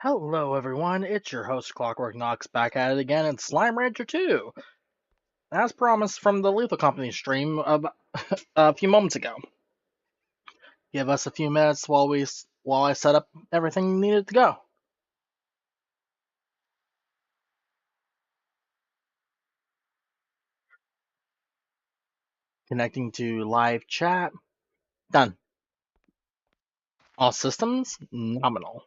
Hello everyone, it's your host Clockwork Knox back at it again in Slime Rancher 2, as promised from the Lethal Company stream a few moments ago. Give us a few minutes while I set up everything needed to go. Connecting to live chat. Done. All systems nominal.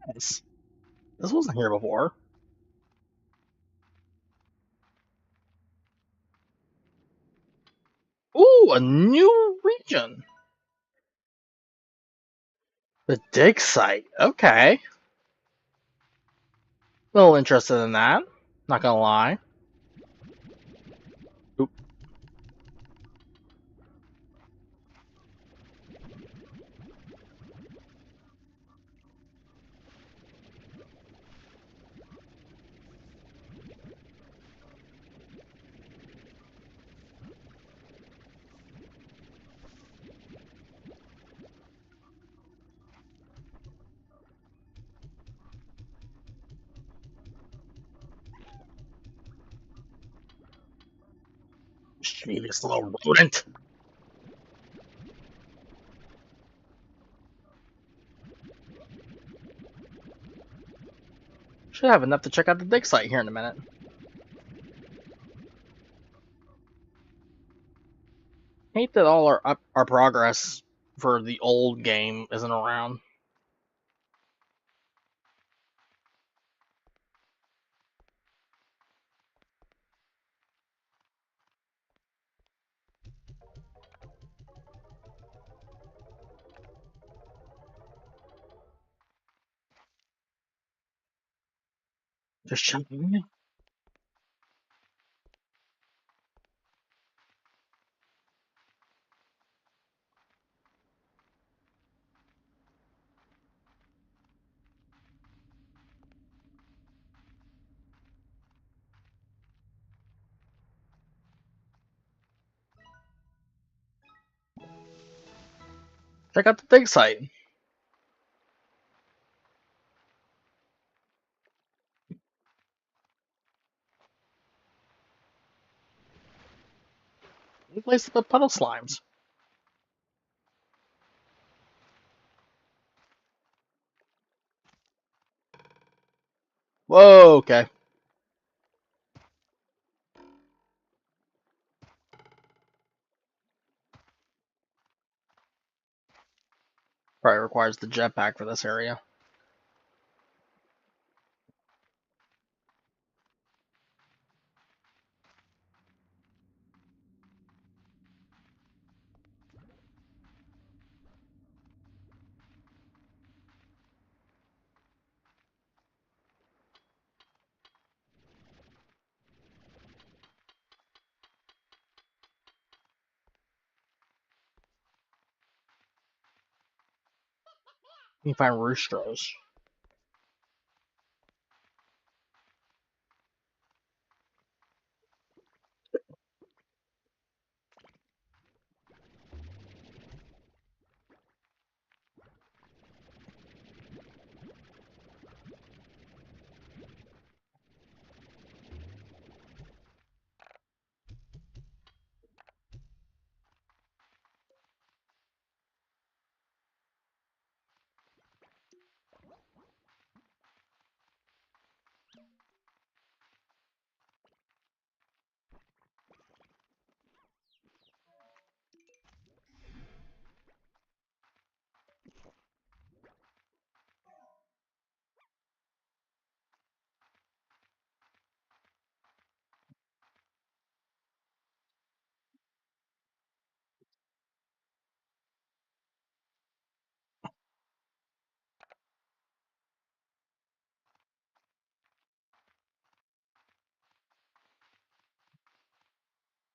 Nice. This wasn't here before. Ooh, a new region. The dig site. Okay. A little interested in that. Not gonna lie. Oop. Mischievous little rodent. Should have enough to check out the dig site here in a minute. Hate that all our progress for the old game isn't around. Just checking. Check out the dig site. Laced with puddle slimes. Whoa, okay. Probably requires the jetpack for this area. You can find roostros.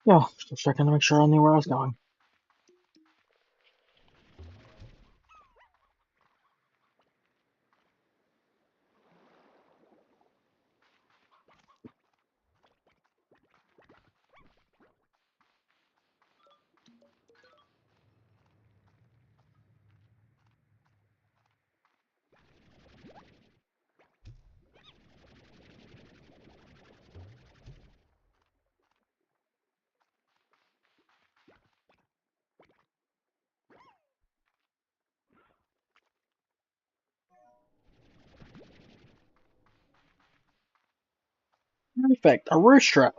Yeah, just checking to make sure I knew where I was going. Perfect. A roostro.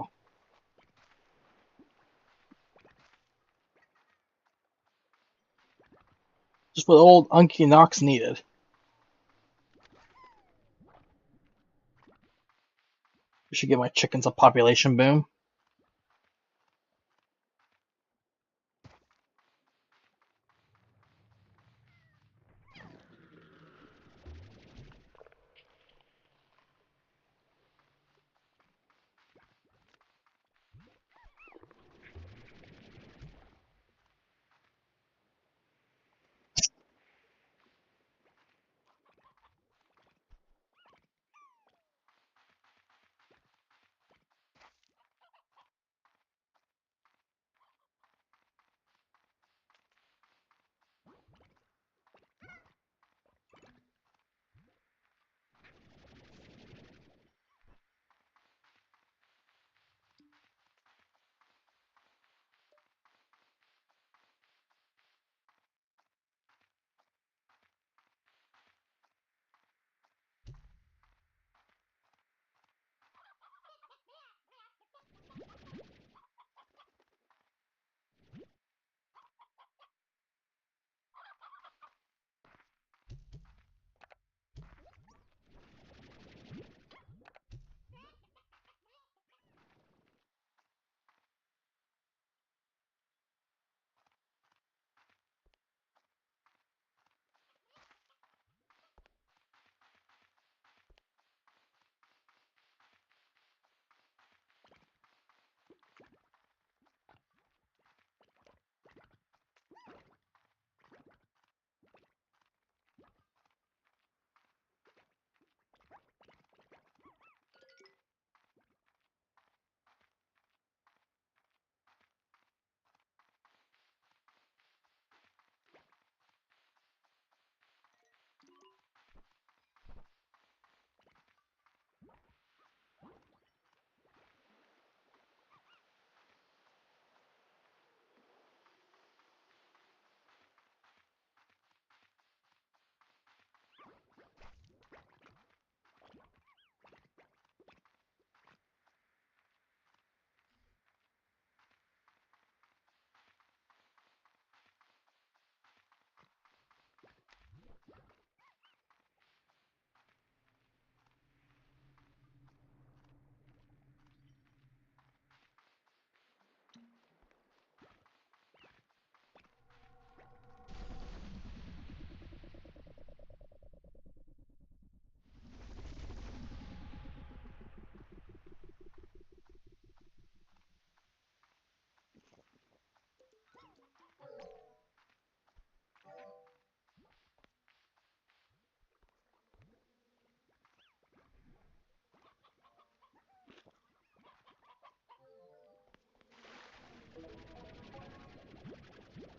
Just what old Unky Knox needed. I should give my chickens a population boom.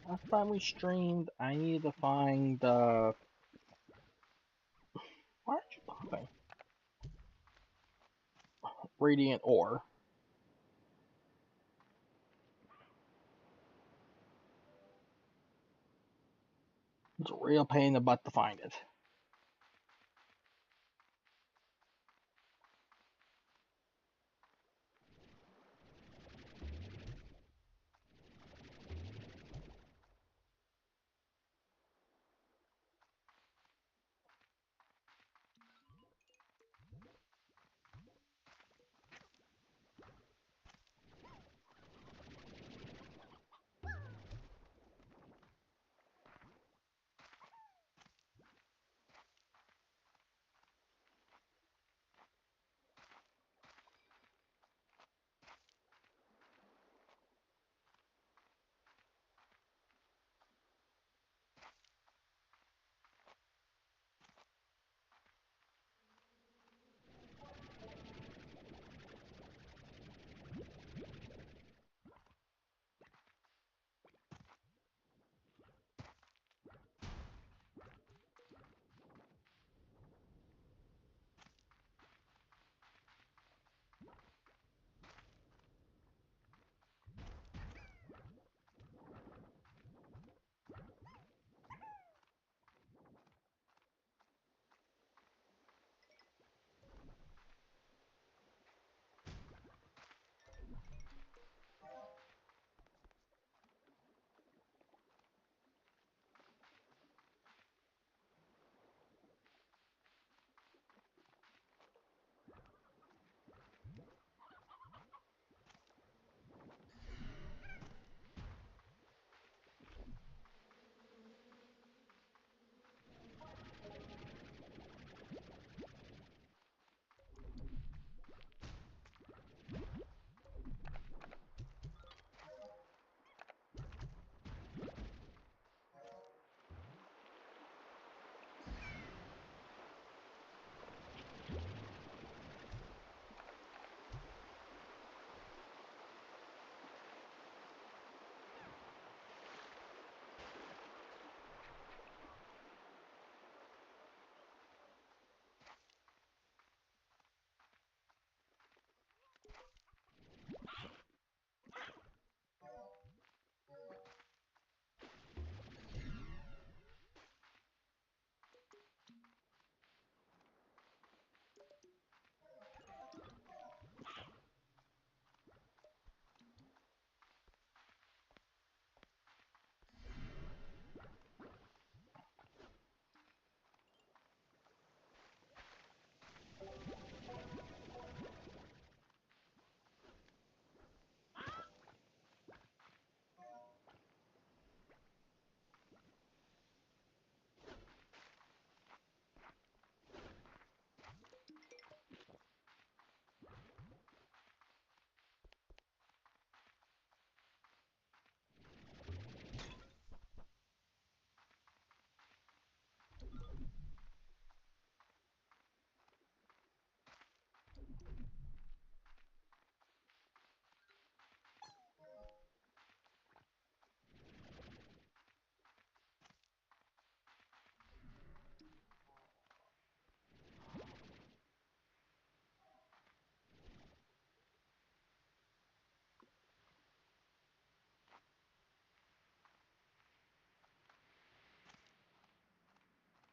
Last time we streamed, I needed to find why aren't you popping? Radiant ore. It's a real pain in the butt to find it.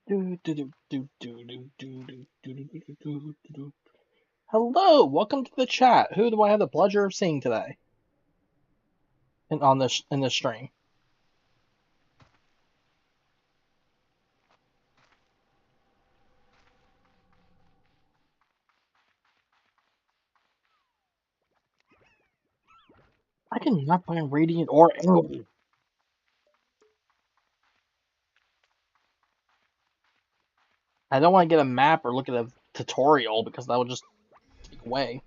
Hello, welcome to the chat. Who do I have the pleasure of seeing today? And on this in this stream. I cannot find Radiant ore anywhere. I don't want to get a map or look at a tutorial because that would just take away.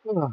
Ugh.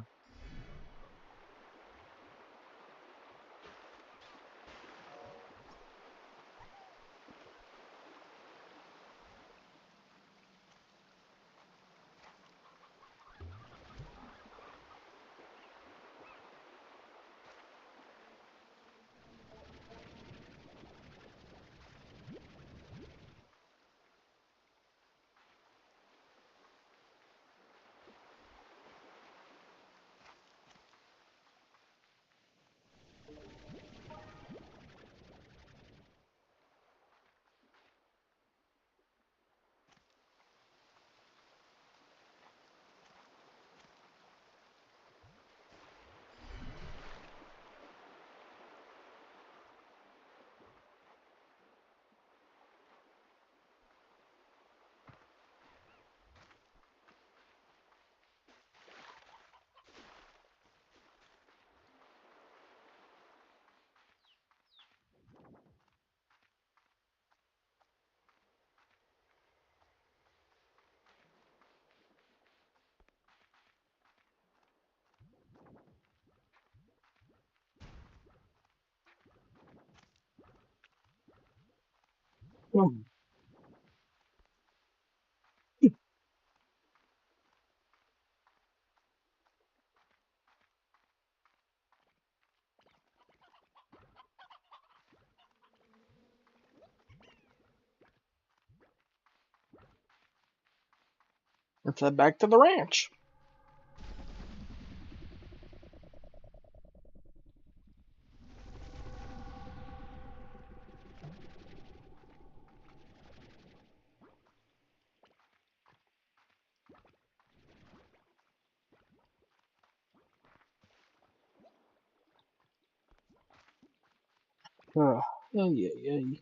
Hmm. Let's head back to the ranch. Ugh. Ay, ay, ay.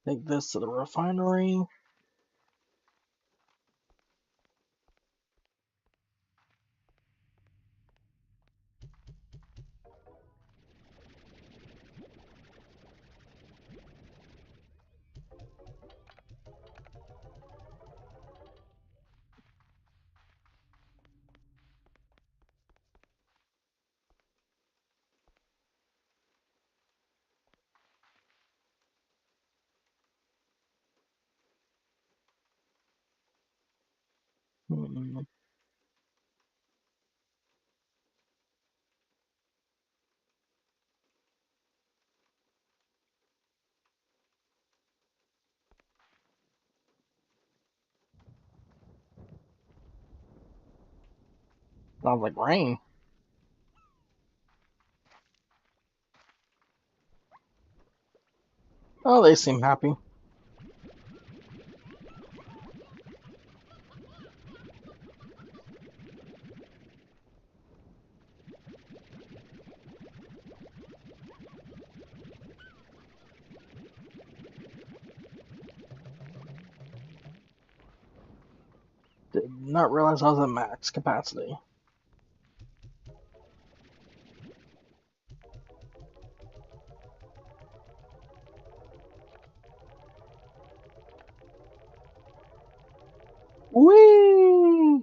Take this to the refinery. Hmm. Sounds like rain. Oh, they seem happy. Did not realize I was at max capacity. Whee!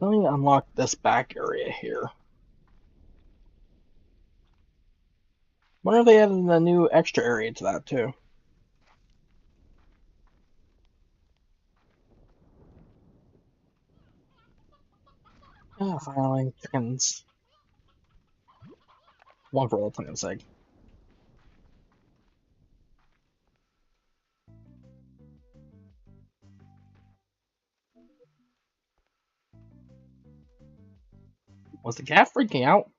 Let me unlock this back area here. Wonder if they added a new extra area to that too. Ah, finally, chickens. One for old time's sake. Was the cat freaking out?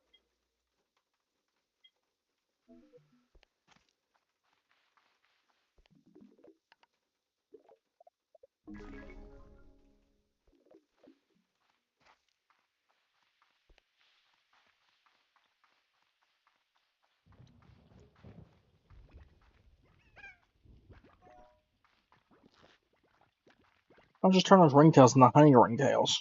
I'll just turn those ringtails into honey ringtails.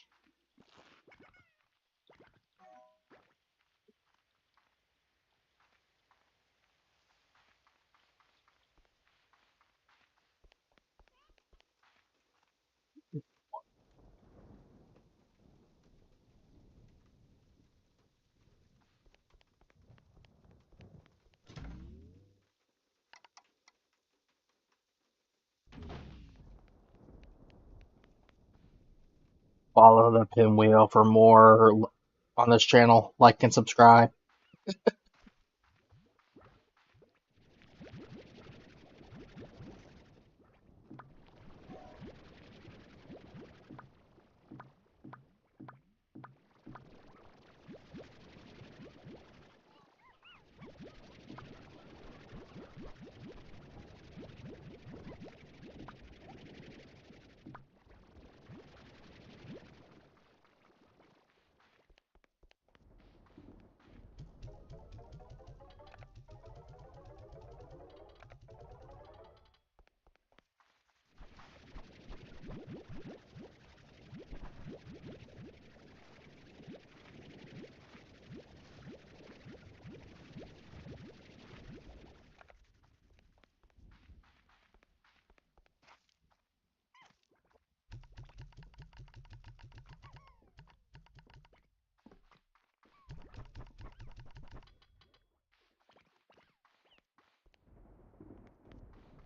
Follow the pinwheel for more on this channel. Like and subscribe.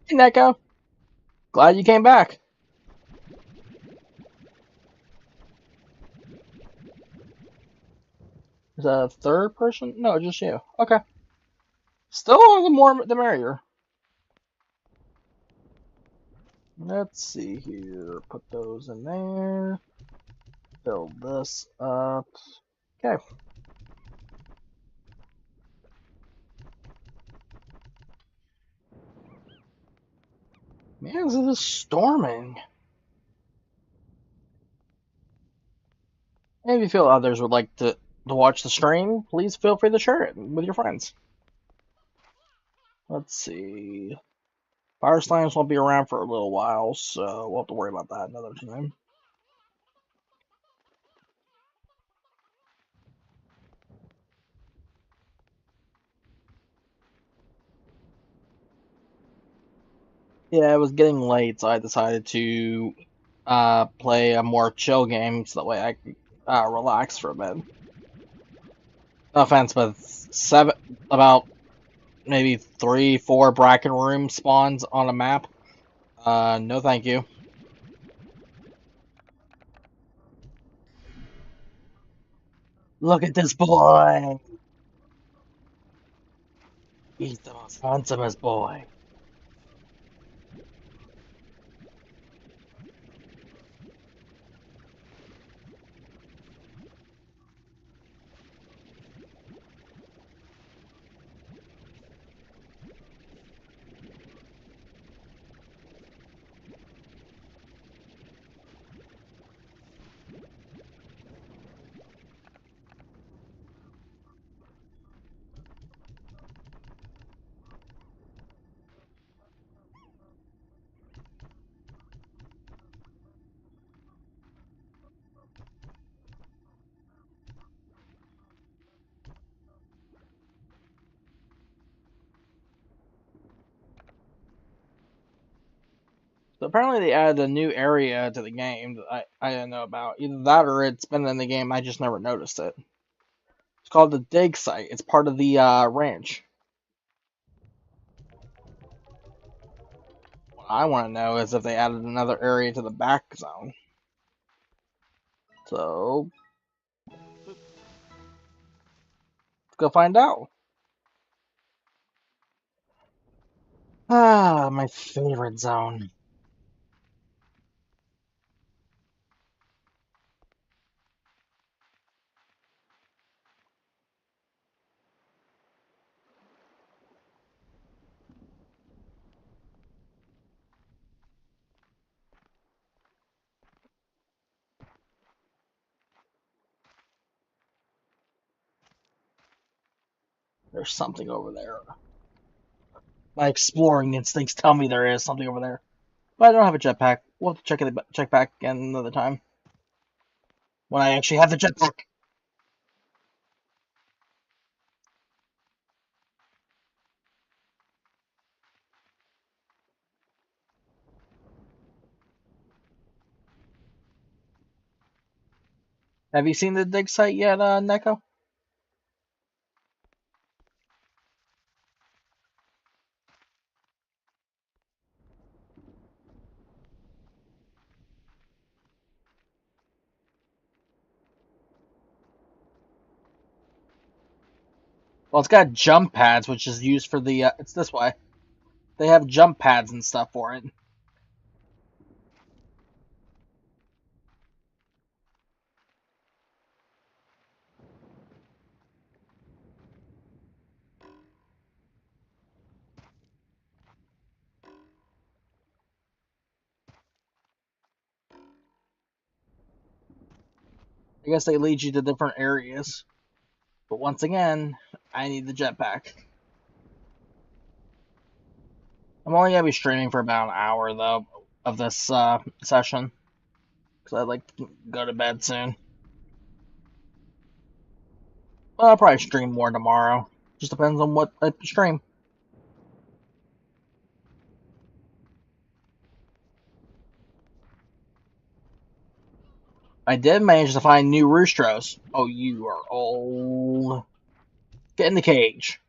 Hey, Neko. Glad you came back. Is that a third person? No, just you. Okay. Still, the more the merrier. Let's see here. Put those in there. Build this up. Okay. Man, this is storming. And if you feel others would like to watch the stream, please feel free to share it with your friends. Let's see. Fire slimes won't be around for a little while, so we'll have to worry about that another time. Yeah, it was getting late, so I decided to play a more chill game so that way I could relax for a bit. No offense, but about maybe 3, 4 bracken room spawns on a map. No thank you. Look at this boy! He's the most handsomest boy. So apparently they added a new area to the game that I didn't know about. Either that or it's been in the game, I just never noticed it. It's called the dig site. It's part of the ranch. What I want to know is if they added another area to the back zone. So, let's go find out. Ah, my favorite zone. There's something over there. My exploring instincts tell me there is something over there. But I don't have a jetpack. We'll have to check back again another time. When I actually have the jetpack. Have you seen the dig site yet, Neko? Well, it's got jump pads, which is used for the. It's this way. They have jump pads and stuff for it. I guess they lead you to different areas. But once again, I need the jetpack. I'm only gonna be streaming for about an hour though of this session because I'd like to go to bed soon. Well, I'll probably stream more tomorrow. Just depends on what I stream. I did manage to find new roostros. Oh, you are old. Get in the cage.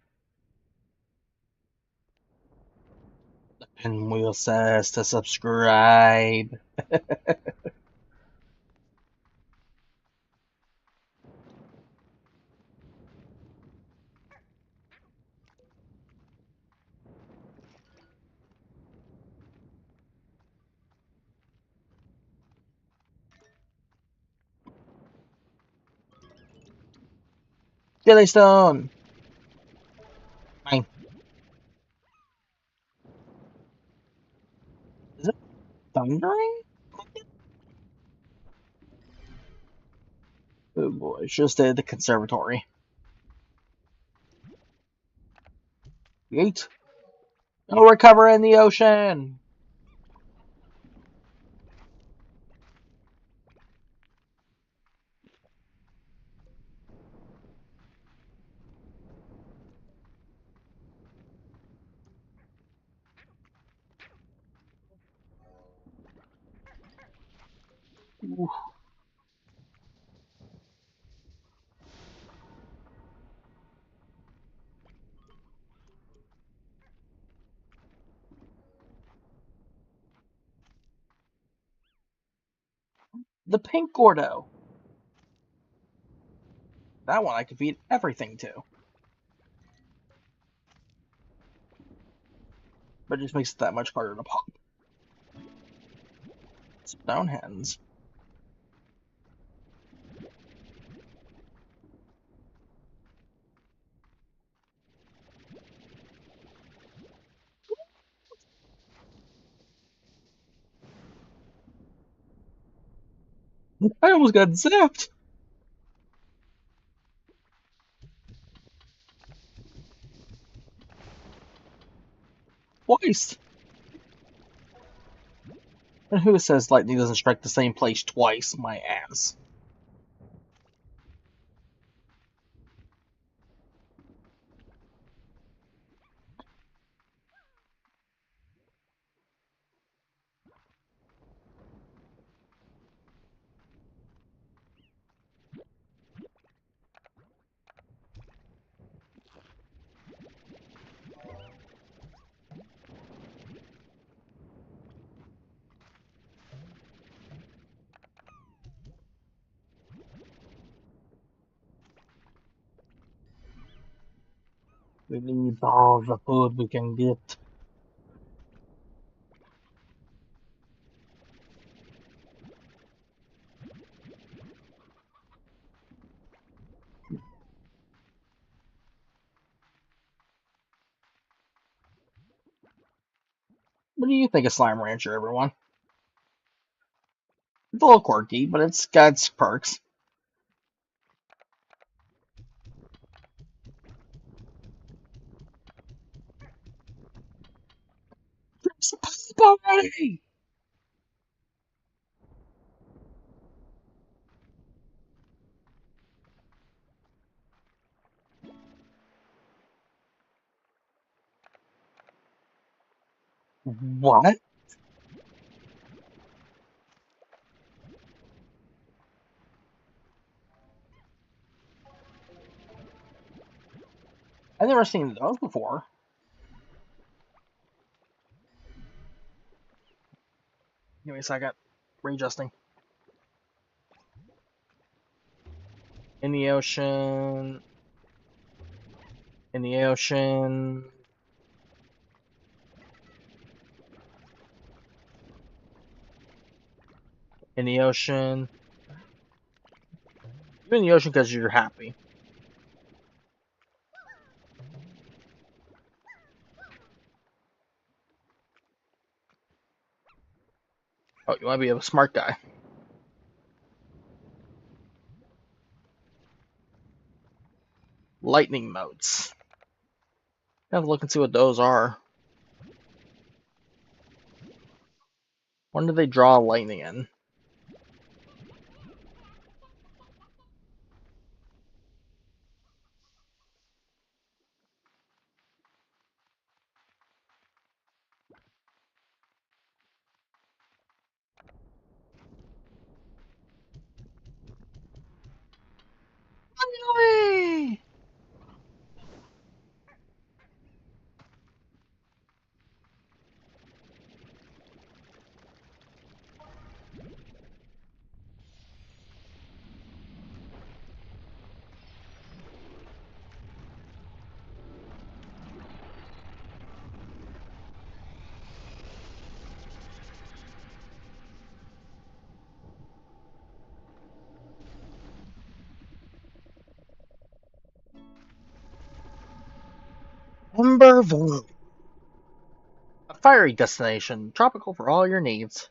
The pinwheel says to subscribe. Jelly stone. Mine. Is it thundering? Oh boy, should have stayed at the conservatory. Yeet. No recover in the ocean. Ooh. The pink Gordo. That one I could feed everything to. But it just makes it that much harder to pop. Stone hens. I almost got zapped twice. And who says lightning doesn't strike the same place twice? My ass. We need all the food we can get. What do you think of Slime Rancher, everyone? It's a little quirky, but it's got its perks. Stop already! What? I've never seen those before. Give me a second. Readjusting. In the ocean. In the ocean. In the ocean. You're in the ocean because you're happy. Oh, you want to be a smart guy. Lightning motes. I have to look and see what those are. When do they draw lightning in? Finally! Emberville. A fiery destination, tropical for all your needs.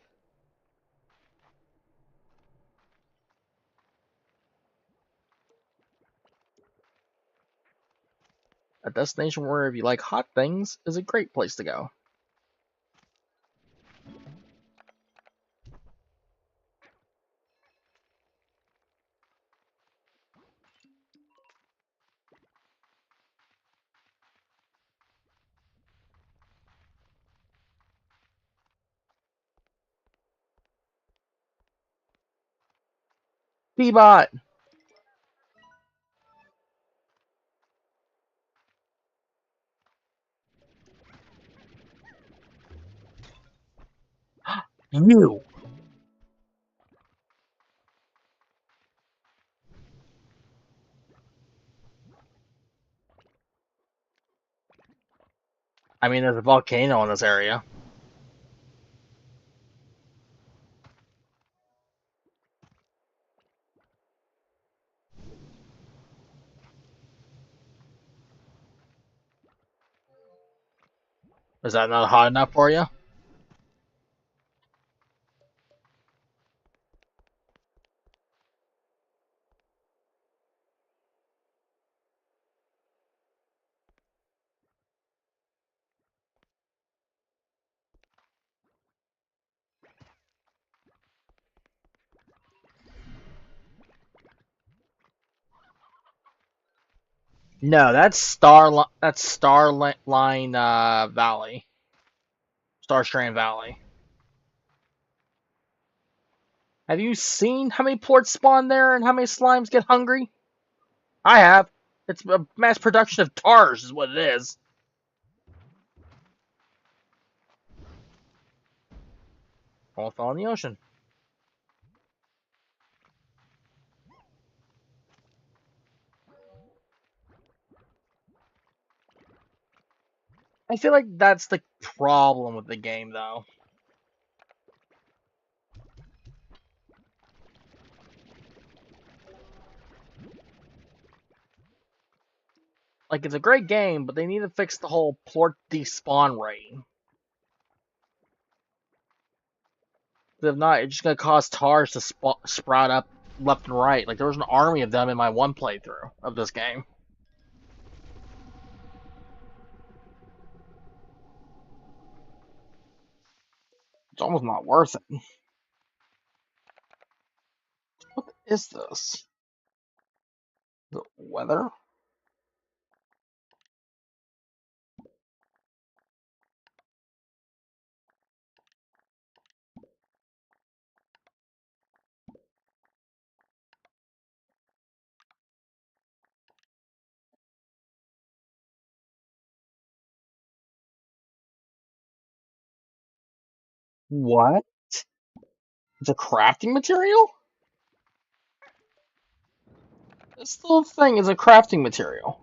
A destination where if you like hot things is a great place to go. Peabot! You! I mean, there's a volcano in this area. Is that not hot enough for you? No, that's Starline Valley. Starstrand Valley. Have you seen how many ports spawn there and how many slimes get hungry? I have. It's a mass production of tars is what it is. All fell in the ocean. I feel like that's the problem with the game, though. Like, it's a great game, but they need to fix the whole plort despawn rate. If not, it's just gonna cause TARs to sprout up left and right. Like, there was an army of them in my one playthrough of this game. It's almost not worth it. What is this? The weather? What? It's a crafting material? This little thing is a crafting material.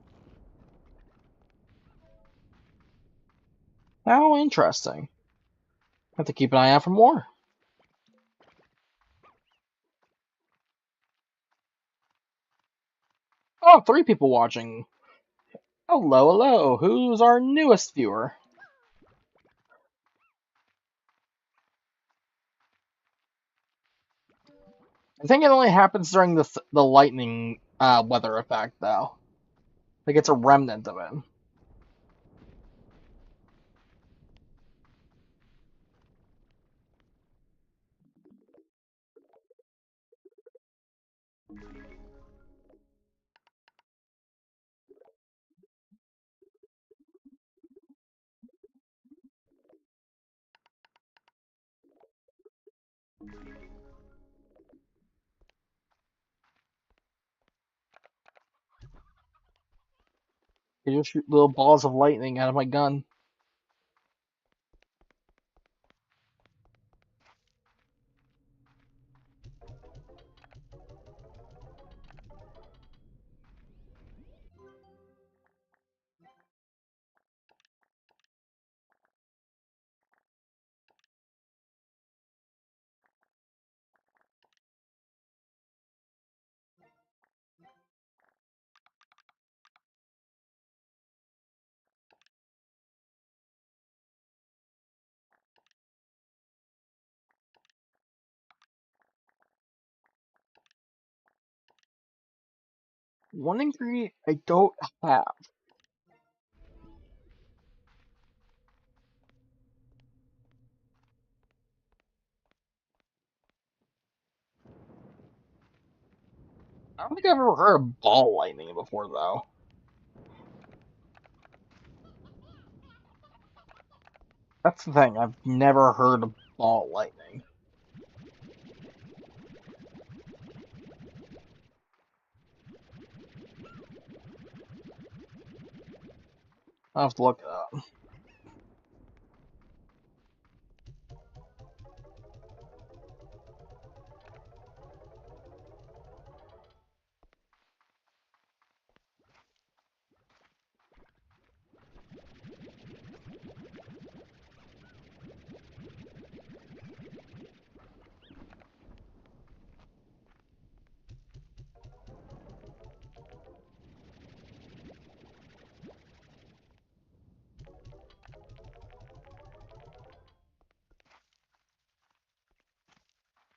How interesting. I have to keep an eye out for more. Oh, 3 people watching. Hello, hello. Who's our newest viewer? I think it only happens during the lightning weather effect, though. Like, it's a remnant of it. You just shoot little balls of lightning out of my gun. One ingredient I don't have. I don't think I've ever heard of ball lightning before, though. That's the thing. I've never heard of ball lightning. I'll have to look it up.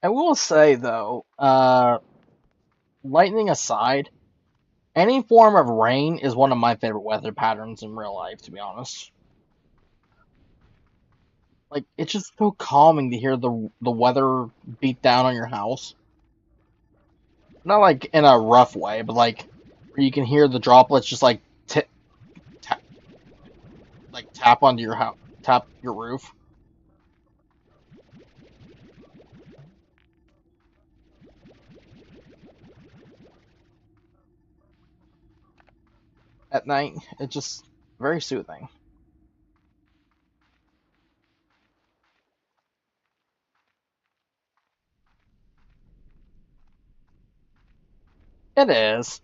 I will say, though, lightning aside, any form of rain is one of my favorite weather patterns in real life, to be honest. Like, it's just so calming to hear the weather beat down on your house. Not like in a rough way, but like where you can hear the droplets just like tap, like tap onto your house, tap your roof at night. It's just very soothing. It is,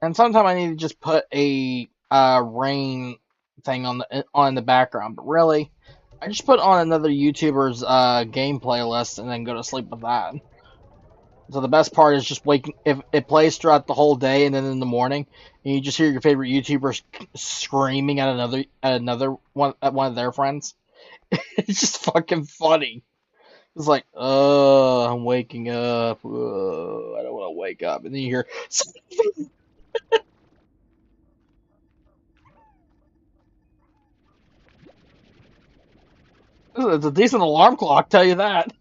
and sometimes I need to just put a rain thing on the background. But really, I just put on another YouTuber's game playlist and then go to sleep with that. So the best part is just waking if it plays throughout the whole day and then in the morning, and you just hear your favorite YouTubers screaming at another one at one of their friends. It's just fucking funny. It's like, I'm waking up. I don't want to wake up, and then you hear it's a decent alarm clock, tell you that.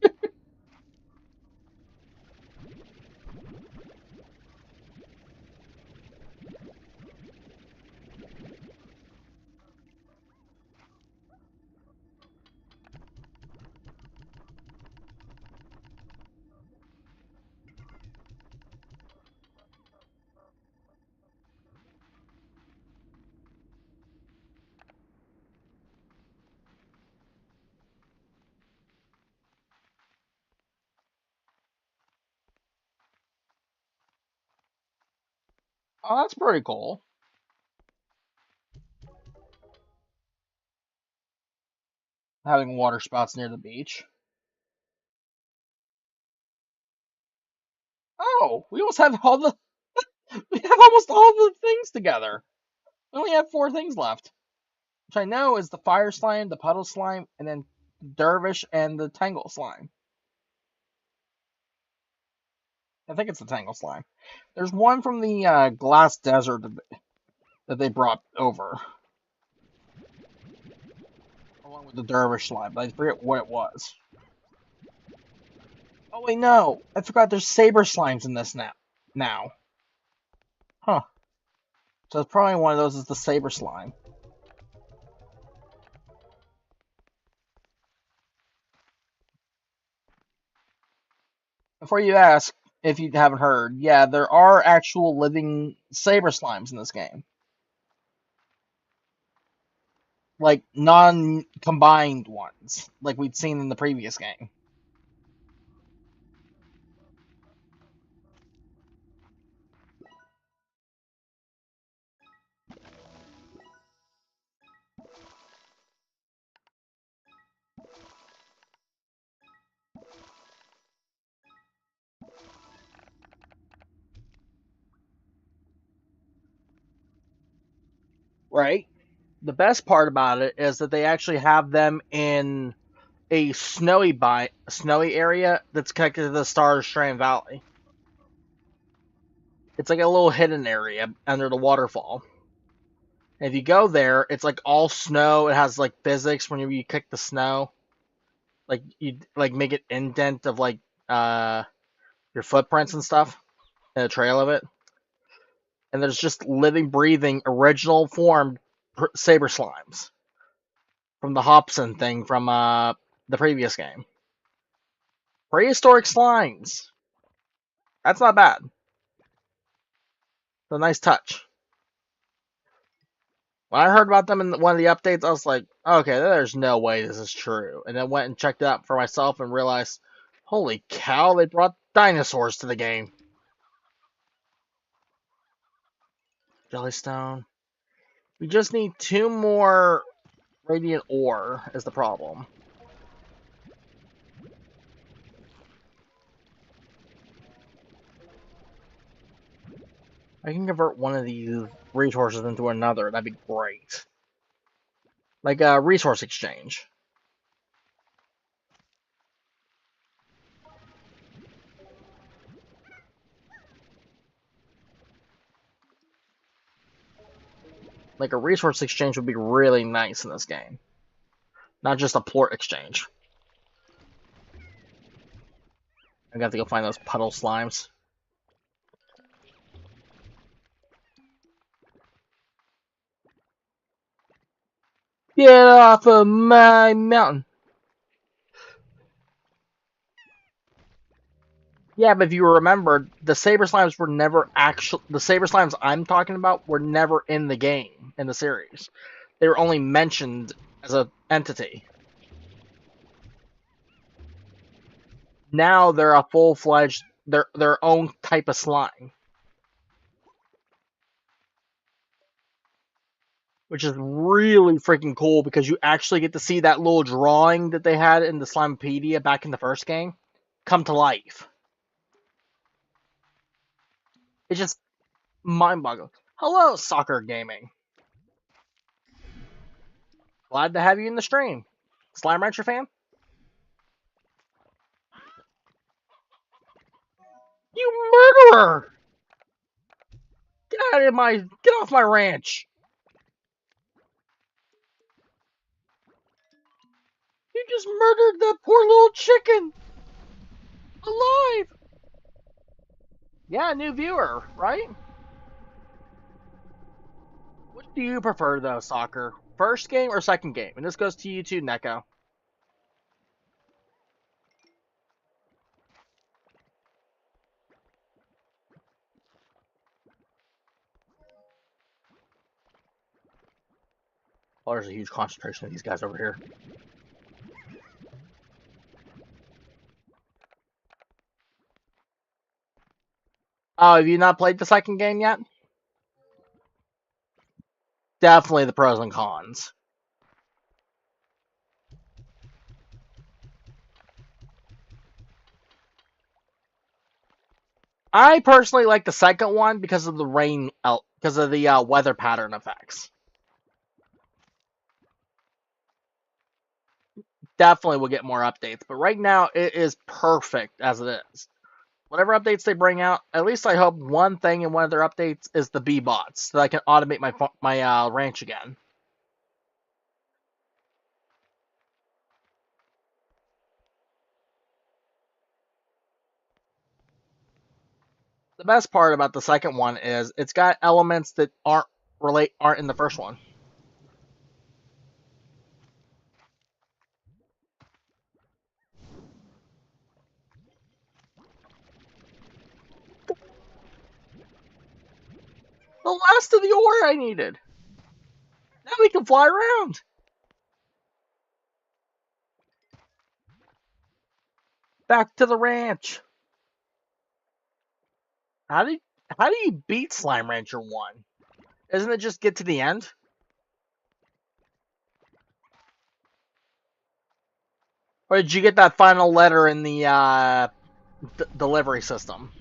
Oh, that's pretty cool. Having water spouts near the beach. Oh, we almost have all the we have almost all the things together. We only have four things left, which I know is the fire slime, the puddle slime, and then dervish and the tangle slime. I think it's the tangle slime. There's one from the glass desert that they brought over, along with the dervish slime. But I forget what it was. Oh wait, no, I forgot. There's saber slimes in this now. Now, huh? So it's probably one of those is the saber slime. Before you ask, if you haven't heard, yeah, there are actual living saber slimes in this game, like non-combined ones, like we'd seen in the previous game. Right. The best part about it is that they actually have them in a snowy area that's connected to the Star Strand Valley. It's like a little hidden area under the waterfall. And if you go there, it's like all snow. It has like physics whenever you kick the snow, like you like make it indent of like uh your footprints and stuff and a trail of it. And there's just living, breathing, original formed saber slimes from the Hobson thing from the previous game. Prehistoric slimes. That's not bad. It's a nice touch. When I heard about them in one of the updates, I was like, okay, there's no way this is true. And then went and checked it out for myself and realized, holy cow, they brought dinosaurs to the game. Jellystone. We just need two more radiant ore is the problem. I can convert one of these resources into another. That'd be great. Like a resource exchange. Like a resource exchange would be really nice in this game. Not just a port exchange. I got to go find those puddle slimes. Get off of my mountain. Yeah, but if you remember, the Saber Slimes were never actual. The Saber Slimes I'm talking about were never in the game, in the series. They were only mentioned as an entity. Now they're a full-fledged, their own type of slime. which is really freaking cool because you actually get to see that little drawing that they had in the Slimepedia back in the first game come to life. It's just mind-boggling. Hello, Soccer Gaming. Glad to have you in the stream. Slime Rancher fan? You murderer! Get off my ranch! You just murdered that poor little chicken! Alive! Yeah, new viewer, right? Which do you prefer though, Soccer? First game or second game? And this goes to you too, Neko. Oh, there's a huge concentration of these guys over here. Oh, have you not played the second game yet? Definitely the pros and cons. I personally like the second one because of the rain, because of the weather pattern effects. Definitely will get more updates, but right now it is perfect as it is. Whatever updates they bring out, at least I hope one thing in one of their updates is the bee bots, so that I can automate my ranch again. The best part about the second one is it's got elements that aren't in the first one. The last of the ore I needed. Now we can fly around. Back to the ranch. How do you beat Slime Rancher 1? Isn't it just get to the end? Or did you get that final letter in the delivery system?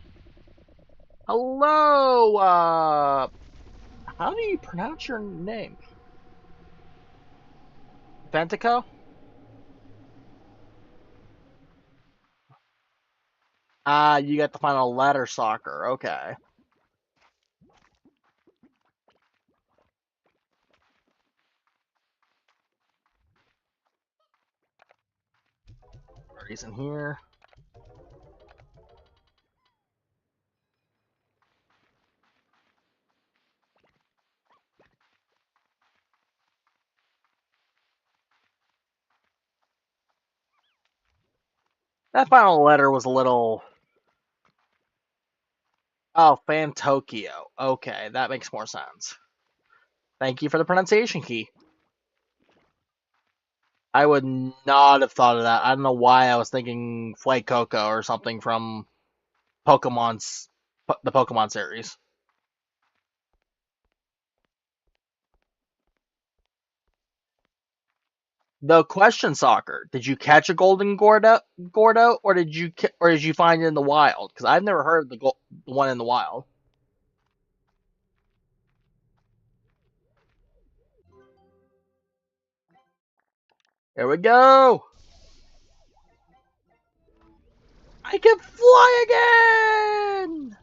Hello, how do you pronounce your name? Ventico? Ah, you got the final letter, Soccer. Okay. He's in here. That final letter was a little... Oh, Fantokyo. Okay, that makes more sense. Thank you for the pronunciation key. I would not have thought of that. I don't know why I was thinking Flake Coco or something from the Pokemon series. The question, Soccer, did you catch a golden Gordo, or did you find it in the wild? Because I've never heard of the one in the wild. Here we go. I can fly again.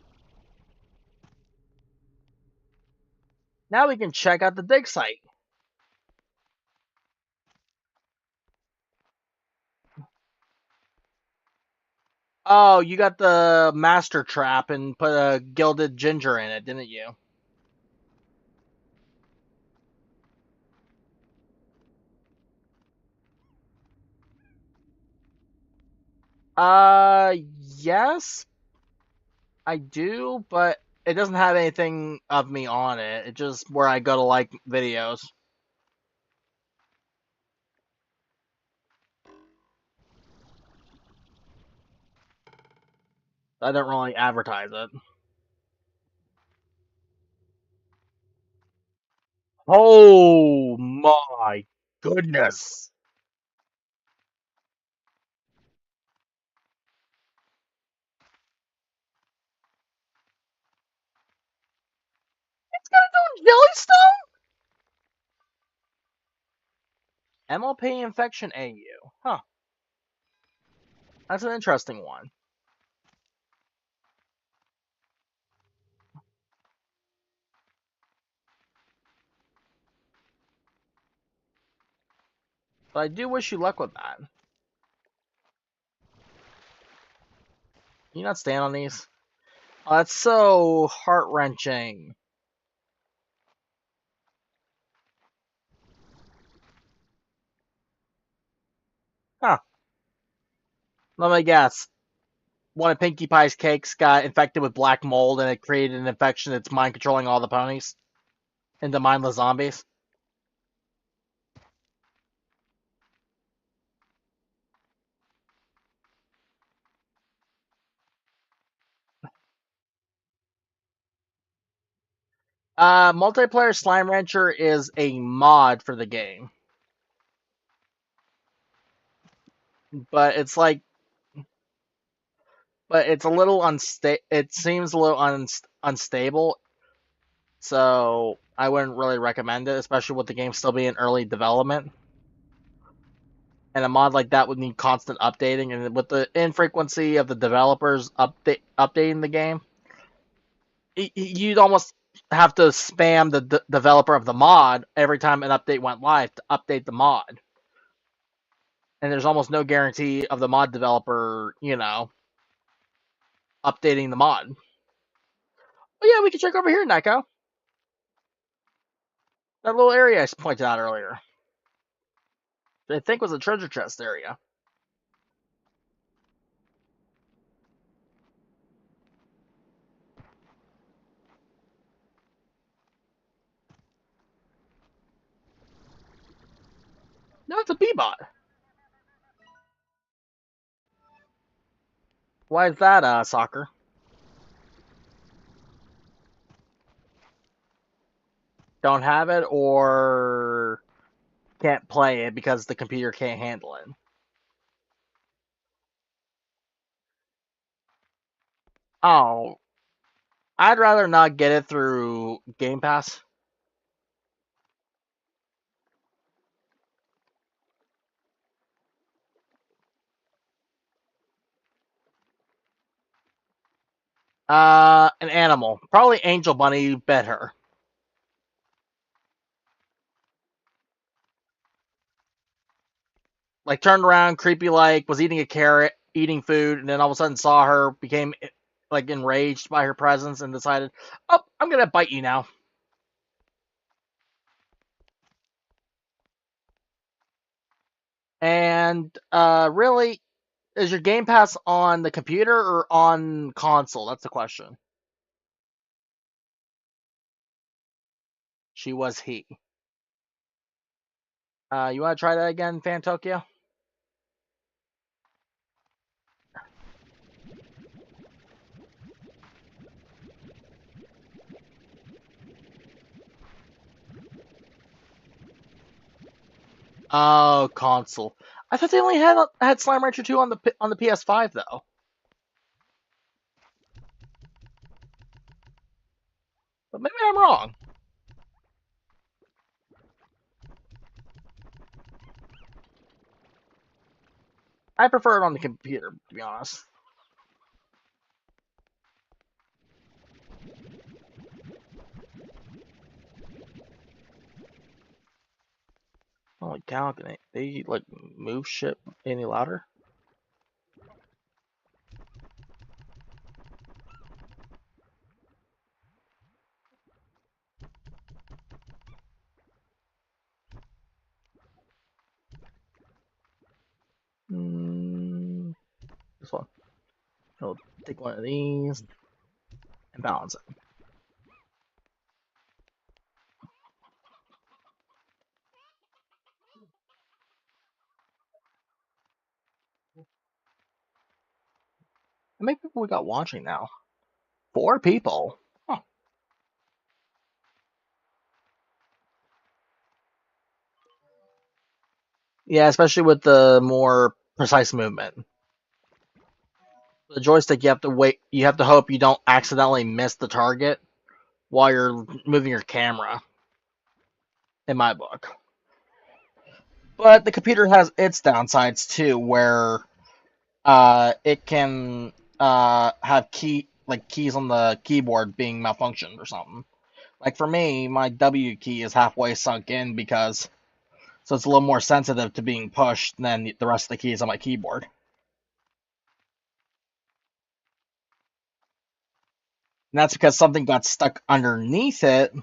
Now we can check out the dig site. Oh, you got the master trap and put a gilded ginger in it, didn't you? Uh, yes, I do, but it doesn't have anything of me on it. It's just where I go to like videos. I don't really advertise it. Oh my goodness. It's gonna do Jellystone? MLP infection AU. Huh. That's an interesting one. But I do wish you luck with that. Can you not stand on these? Oh, that's so heart wrenching. Huh. Let me guess. One of Pinkie Pie's cakes got infected with black mold and it created an infection that's mind controlling all the ponies into mindless zombies. Multiplayer Slime Rancher is a mod for the game, but it's like, but it's a little unstable. It seems a little unstable, so I wouldn't really recommend it, especially with the game still being in early development. And a mod like that would need constant updating, and with the infrequency of the developers updating the game, you'd almost have to spam the developer of the mod every time an update went live to update the mod. And there's almost no guarantee of the mod developer, updating the mod. Oh yeah, we can check over here, Neko. That little area I pointed out earlier. I think was a treasure chest area. No, it's a B-bot. Why is that, soccer? Don't have it or can't play it because the computer can't handle it? Oh, I'd rather not get it through Game Pass. An animal. Probably Angel Bunny better. Like turned around, creepy like, was eating a carrot, eating food, and then all of a sudden saw her, became like enraged by her presence, and decided, "Oh, I'm gonna bite you now." And really, is your Game Pass on the computer or on console? That's the question. She was he. You want to try that again, Fan Tokyo? Oh, console. I thought they only had Slime Rancher 2 on the PS5 though. But maybe I'm wrong. I prefer it on the computer, to be honest. Holy cow, can they like move shit any louder? This one. I'll take one of these and balance it. How many people we got watching now? 4 people. Huh. Yeah, especially with the more precise movement. The joystick, you have to wait. You have to hope you don't accidentally miss the target while you're moving your camera. In my book, but the computer has its downsides too, where it can have keys on the keyboard being malfunctioned or something. Like for me, my W key is halfway sunk in because so it's a little more sensitive to being pushed than the rest of the keys on my keyboard. And that's because something got stuck underneath it.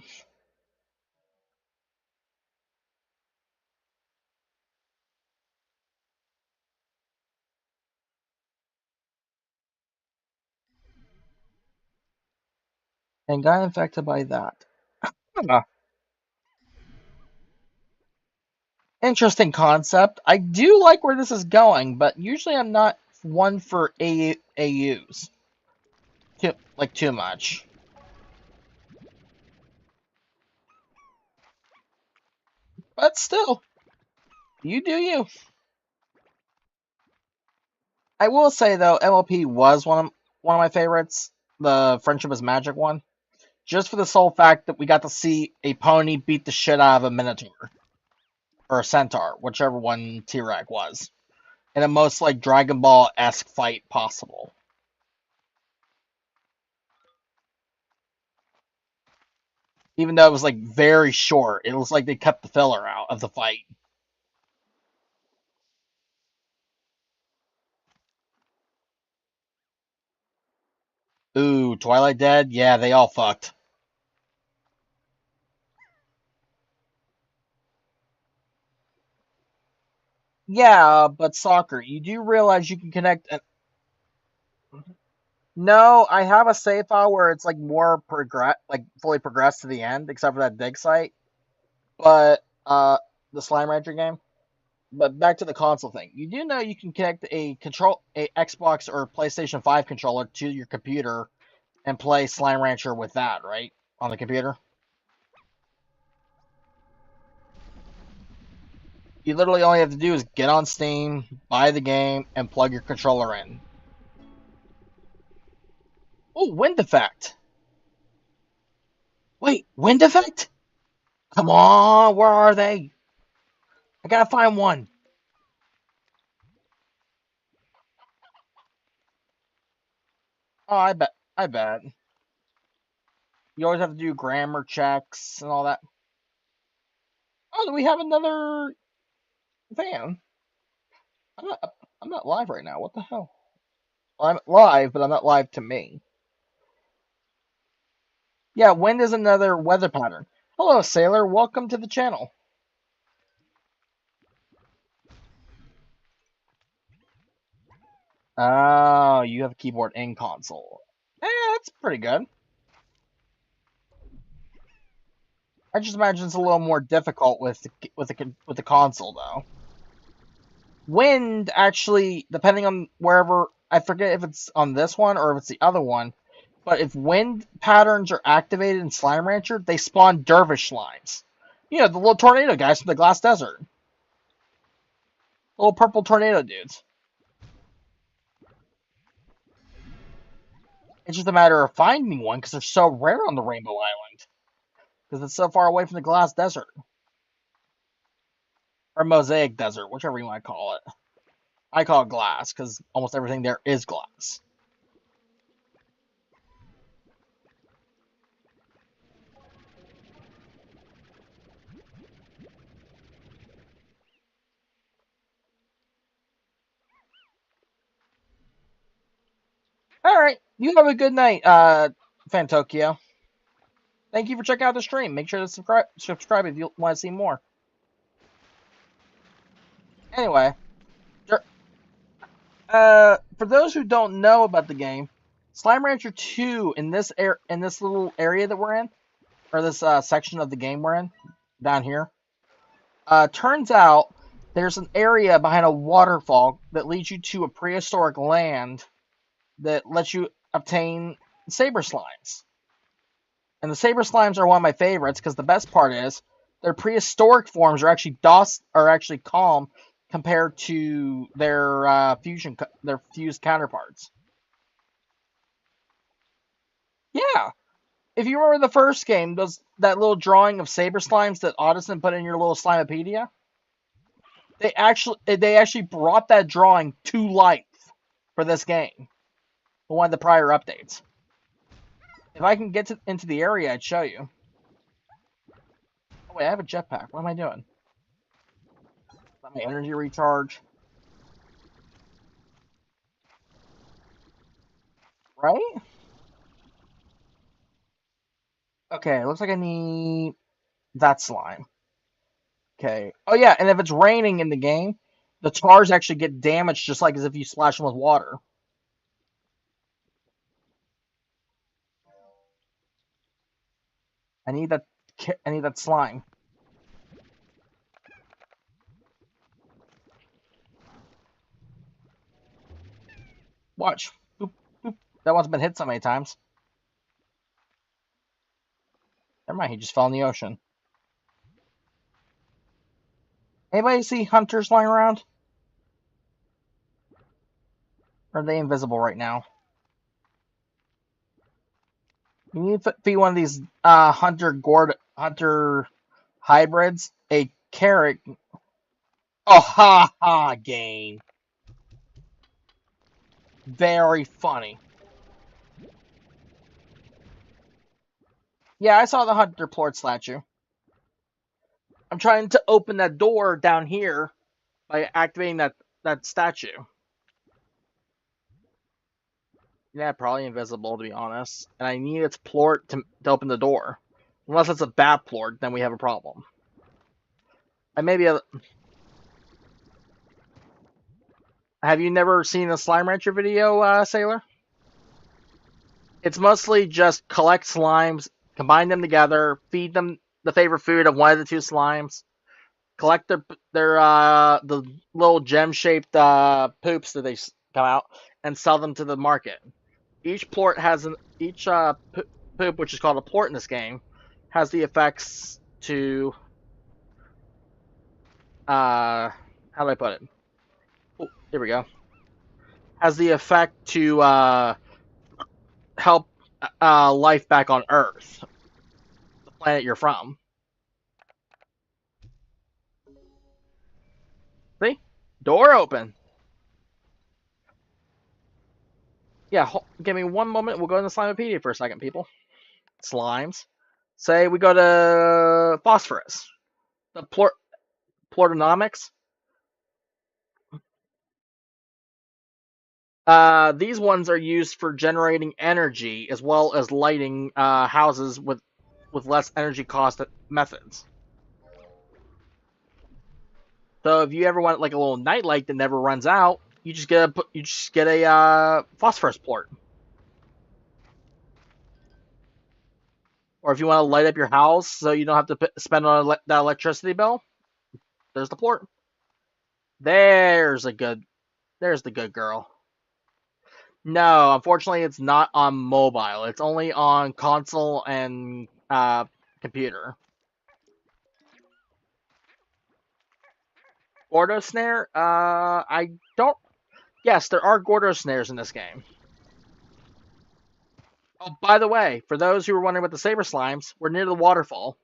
And got infected by that. Huh. Interesting concept. I do like where this is going, but usually I'm not one for AUs. Too much. But still, you do you. I will say though, MLP was one of my favorites. The Friendship is Magic one. Just for the sole fact that we got to see a pony beat the shit out of a Minotaur. Or a Centaur, whichever one T-Rex was. In a most like Dragon Ball-esque fight possible. Even though it was like very short. It was like they cut the filler out of the fight. Ooh, Twilight Dead? Yeah, they all fucked. Yeah, but soccer, you do realize you can connect an No, I have a save file where it's like more progress, like fully progressed to the end, except for that dig site. But the Slime Rancher game. But back to the console thing. You do know you can connect a Xbox or PlayStation 5 controller to your computer and play Slime Rancher with that, right? On the computer. You literally only have to do is get on Steam, buy the game, and plug your controller in. Oh, Wind Effect. Wait, Wind Effect? Come on, where are they? I gotta find one. Oh, I bet. You always have to do grammar checks and all that. Oh, do we have another fan? I'm not. I'm not live right now. What the hell? Well, I'm live, but I'm not live to me. Yeah, wind is another weather pattern. Hello, Sailor. Welcome to the channel. Oh, you have a keyboard and console. That's pretty good. I just imagine it's a little more difficult with the console though. Wind actually, depending on wherever, I forget if it's on this one or if it's the other one, but if wind patterns are activated in Slime Rancher, they spawn dervish slimes. You know, the little tornado guys from the Glass Desert. Little purple tornado dudes. It's just a matter of finding one because they're so rare on the Rainbow Island. Because it's so far away from the Glass Desert. Or Mosaic Desert, whichever you want to call it. I call it glass because almost everything there is glass. Alright, you have a good night, Fantokyo. Thank you for checking out the stream. Make sure to subscribe if you want to see more. Anyway, for those who don't know about the game, Slime Rancher 2 in this little area that we're in, or this section of the game we're in, down here, turns out there's an area behind a waterfall that leads you to a prehistoric land that lets you obtain saber slimes. And the saber slimes are one of my favorites because the best part is their prehistoric forms are actually calm compared to their their fused counterparts. Yeah, if you remember the first game, that little drawing of saber slimes that Audison put in your little Slimepedia, they actually brought that drawing to life for this game. One of the prior updates. If I can get into the area, I'd show you. Oh wait, I have a jetpack. What am I doing? Let my energy recharge. Right? Okay, looks like I need that slime. Okay. Oh yeah, and if it's raining in the game, the tars actually get damaged just like as if you splash them with water. I need that. I need that slime. Watch. Boop, boop. That one's been hit so many times. Never mind. He just fell in the ocean. Anybody see hunters lying around? Or are they invisible right now? You need to feed one of these hunter hybrids a carrot. Oh, ha ha, game. Very funny. Yeah, I saw the hunter plort statue. I'm trying to open that door down here by activating that statue. Yeah, probably invisible to be honest. And I need its plort to open the door. Unless it's a bat plort, then we have a problem. I maybe have you never seen a Slime Rancher video, Sailor? It's mostly just collect slimes, combine them together, feed them the favorite food of one of the two slimes, collect their the little gem shaped poops that they come out, and sell them to the market. Each plort has each poop, which is called a plort in this game, has the effects to how do I put it? Oh, here we go. Has the effect to help life back on Earth, the planet you're from. See? Door open. Yeah, give me one moment. We'll go into Slimepedia for a second, people. Slimes. Say we go to phosphorus. The plortonomics. These ones are used for generating energy as well as lighting houses with less energy cost methods. So if you ever want like a little nightlight that never runs out, you just get a phosphorus plort. Or if you want to light up your house so you don't have to spend on that electricity bill, there's the plort. There's the good girl. No, unfortunately, it's not on mobile. It's only on console and computer. Gordo snare? I don't. Yes, there are Gordo snares in this game. Oh, by the way, for those who were wondering about the saber slimes, we're near the waterfall.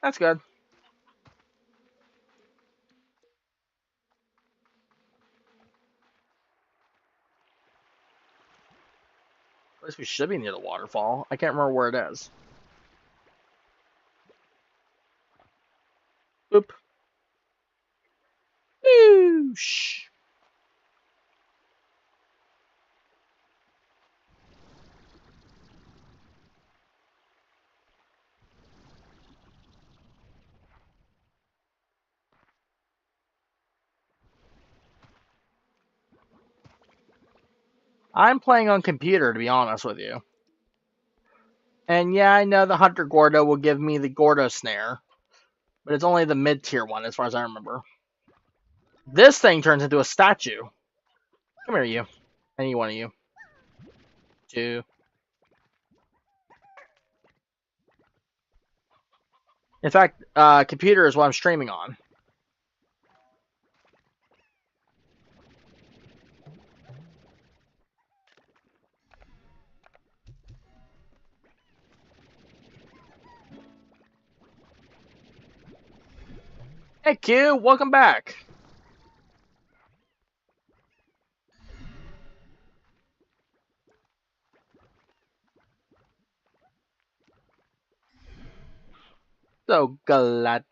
That's good. At least we should be near the waterfall. I can't remember where it is. Boop. Boosh. I'm playing on computer, to be honest with you. And yeah, I know the Hunter Gordo will give me the Gordo snare, but it's only the mid-tier one, as far as I remember. This thing turns into a statue. Come here, you. Any one of you. 2. In fact, computer is what I'm streaming on. Hey Q, welcome back. So glad.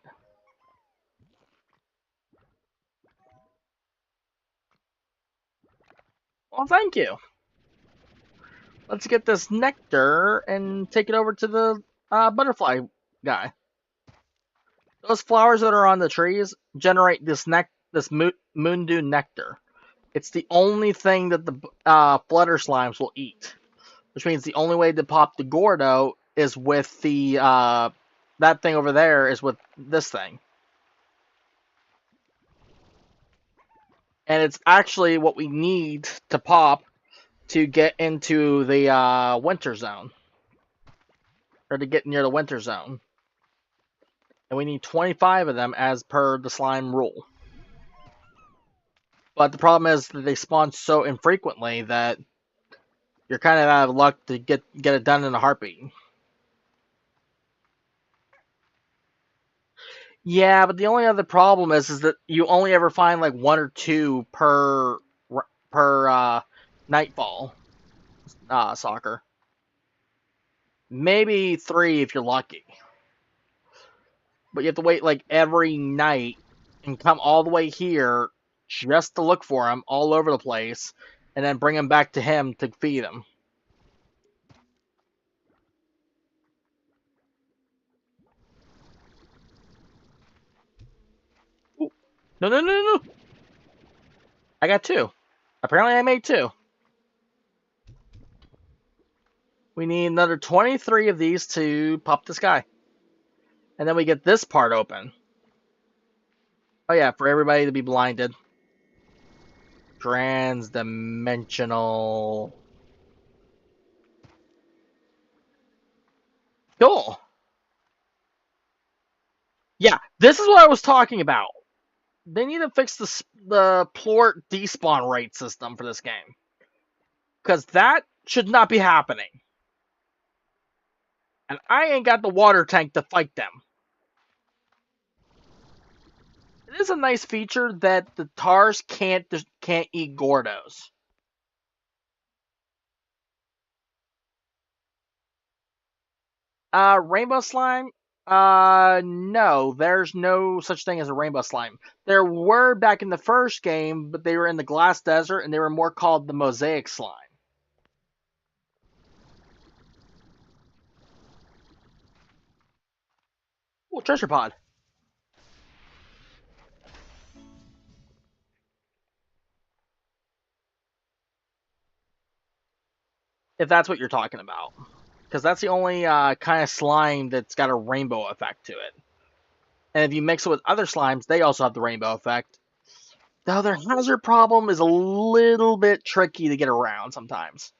Well, thank you. Let's get this nectar and take it over to the butterfly guy. Those flowers that are on the trees generate this moondew nectar. It's the only thing that the flutter slimes will eat, which means the only way to pop the Gordo is with the that thing over there is with this thing, and it's actually what we need to pop to get into the winter zone, or to get near the winter zone. And we need 25 of them as per the slime rule. But the problem is that they spawn so infrequently that you're kind of out of luck to get it done in a heartbeat. Yeah, but the only other problem is that you only ever find like 1 or 2 per nightfall soccer. Maybe 3 if you're lucky. But you have to wait like every night and come all the way here just to look for him all over the place, and then bring him back to him to feed him. Ooh. No, no, no, no, no! I got 2. Apparently I made 2. We need another 23 of these to pop this guy. And then we get this part open. Oh yeah, for everybody to be blinded. Transdimensional. Cool. Yeah, this is what I was talking about. They need to fix the plort despawn rate system for this game. Because that should not be happening. And I ain't got the water tank to fight them. It is a nice feature that the TARs can't eat Gordos. Rainbow slime? No, there's no such thing as a rainbow slime. There were back in the first game, but they were in the glass desert and they were more called the mosaic slime. Oh, treasure pod. If that's what you're talking about. Because that's the only kind of slime that's got a rainbow effect to it. And if you mix it with other slimes, they also have the rainbow effect. Though their hazard problem is a little bit tricky to get around sometimes.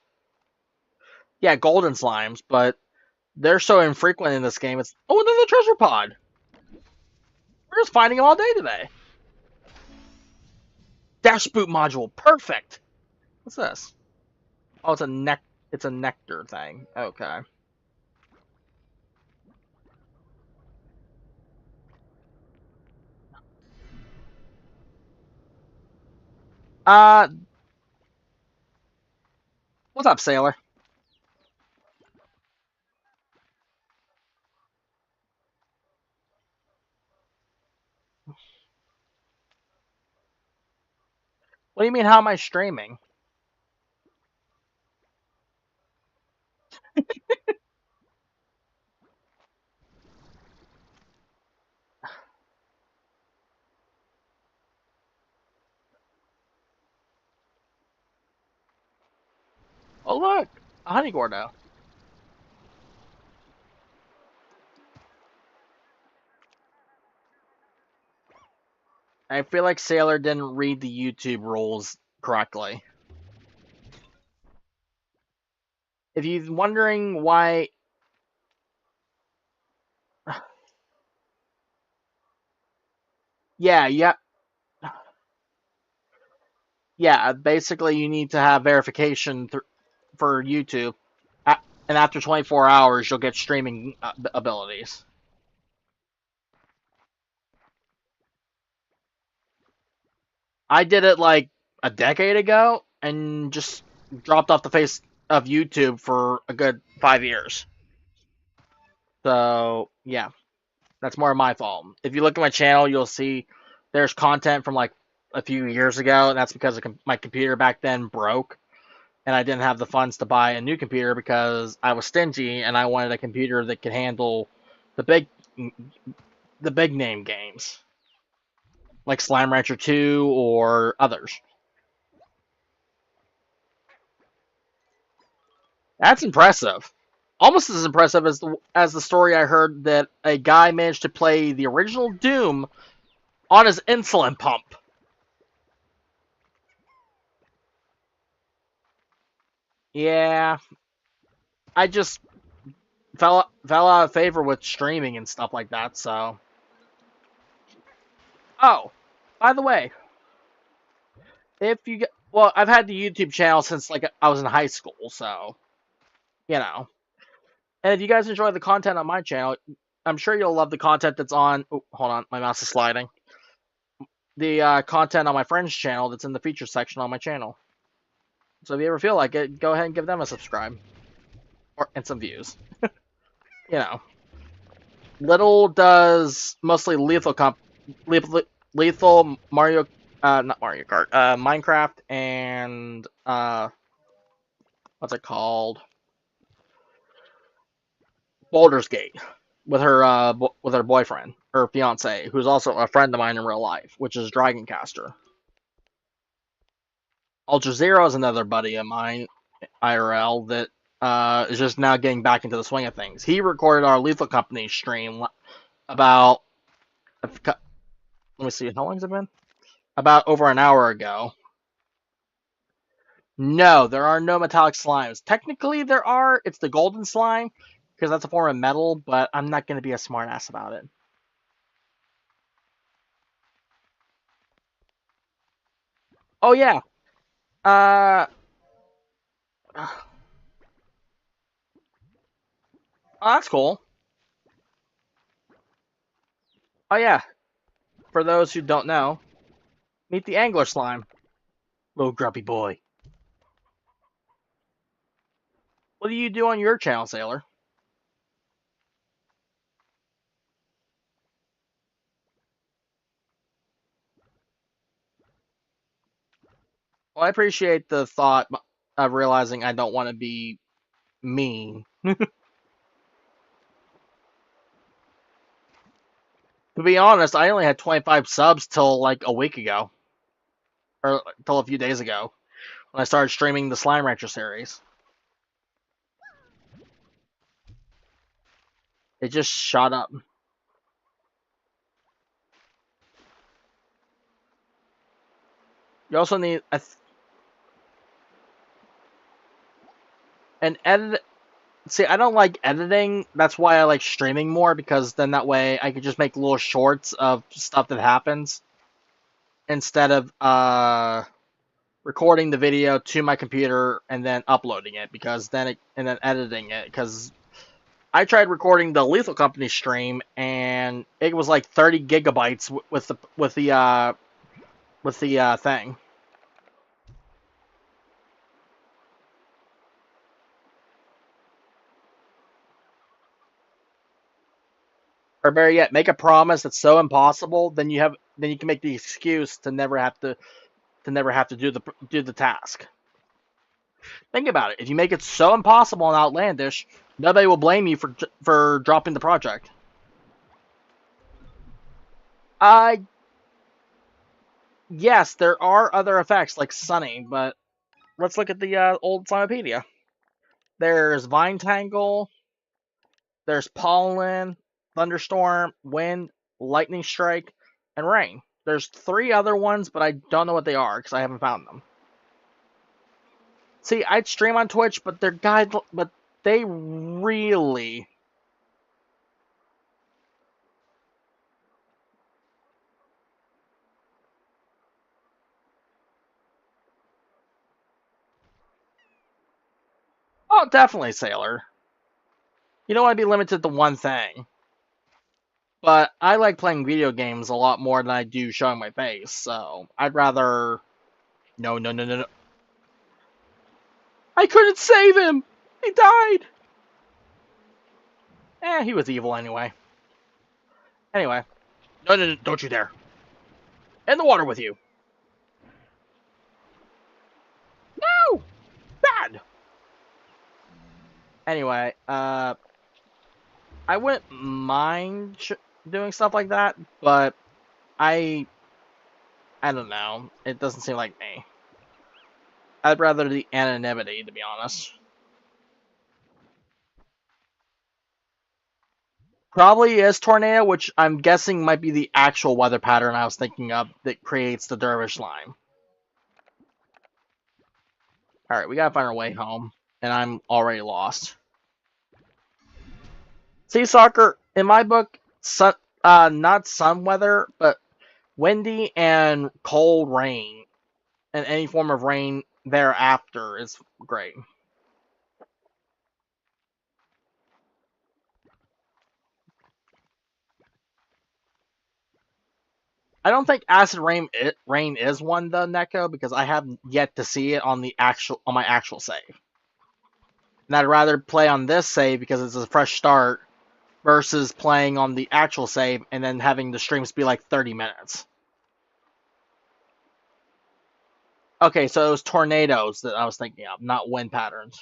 Yeah, golden slimes, but they're so infrequent in this game. It's another treasure pod. We're just finding them all day today. Dash boot module, perfect. What's this? Oh, it's a nectar thing. Okay. Uh, what's up, sailor? What do you mean? How am I streaming? Oh look, a honey gordo. I feel like Sailor didn't read the YouTube rules correctly. If you're wondering why, yeah, yeah, yeah. Basically, you need to have verification for YouTube, and after 24 hours, you'll get streaming abilities. I did it like a decade ago, and just dropped off the face of YouTube for a good 5 years. So yeah, that's more my fault. If you look at my channel, you'll see there's content from like a few years ago, and that's because my computer back then broke, and I didn't have the funds to buy a new computer because I was stingy and I wanted a computer that could handle the big name games like Slime Rancher 2 or others. That's impressive. Almost as impressive as the story I heard that a guy managed to play the original Doom on his insulin pump. Yeah, I just fell out of favor with streaming and stuff like that. So, oh, by the way, if you get well, I've had the YouTube channel since like I was in high school, so you know. And if you guys enjoy the content on my channel, I'm sure you'll love the content that's on. Oh, hold on, my mouse is sliding. The content on my friend's channel that's in the features section on my channel. So if you ever feel like it, go ahead and give them a subscribe and some views. You know, little does mostly lethal Mario, not Mario Kart, Minecraft and what's it called? Baldur's Gate with her boyfriend, her fiance, who's also a friend of mine in real life, which is Dragoncaster. Ultra Zero is another buddy of mine, IRL, that is just now getting back into the swing of things. He recorded our Lethal Company stream about, let me see, how long has it been? About over an hour ago. No, there are no metallic slimes. Technically, there are. It's the golden slime, because that's a form of metal, but I'm not going to be a smartass about it. Oh, yeah. Uh, oh, that's cool. Oh, yeah. For those who don't know, meet the angler slime. Little grubby boy. What do you do on your channel, Sailor? Well, I appreciate the thought of realizing I don't want to be mean. To be honest, I only had 25 subs till like a week ago, or till a few days ago, when I started streaming the Slime Rancher series. It just shot up. You also need an edit. See, I don't like editing. That's why I like streaming more, because then that way I could just make little shorts of stuff that happens instead of recording the video to my computer and then uploading it, because and then editing it, because I tried recording the Lethal Company stream and it was like 30 gigabytes with the thing. Or better yet, make a promise that's so impossible, then you can make the excuse to never have to do the task. Think about it. If you make it so impossible and outlandish, nobody will blame you for dropping the project. Uh yes, there are other effects like Sunny, but let's look at the old Slimepedia. There's Vine Tangle, there's Pollen, Thunderstorm, Wind, Lightning Strike, and Rain. There's three other ones, but I don't know what they are because I haven't found them. See, I'd stream on Twitch, but but they really. Oh, definitely, Sailor. You don't want to be limited to one thing. But I like playing video games a lot more than I do showing my face, so I'd rather. No, no, no, no, no. I couldn't save him! He died! He was evil anyway. Anyway. No, no, no, don't you dare. In the water with you. No! Bad! Anyway, I wouldn't mind doing stuff like that, but I don't know. It doesn't seem like me. I'd rather the anonymity, to be honest. Probably is tornado, which I'm guessing might be the actual weather pattern I was thinking of that creates the dervish line. Alright, we gotta find our way home, and I'm already lost. Sea soccer, in my book, not sun weather, but windy and cold rain, and any form of rain thereafter is great. I don't think acid rain is one though, Neko, because I have yet to see it on my actual save. And I'd rather play on this save because it's a fresh start versus playing on the actual save and then having the streams be like 30 minutes. Okay, so it was tornadoes that I was thinking of, not wind patterns.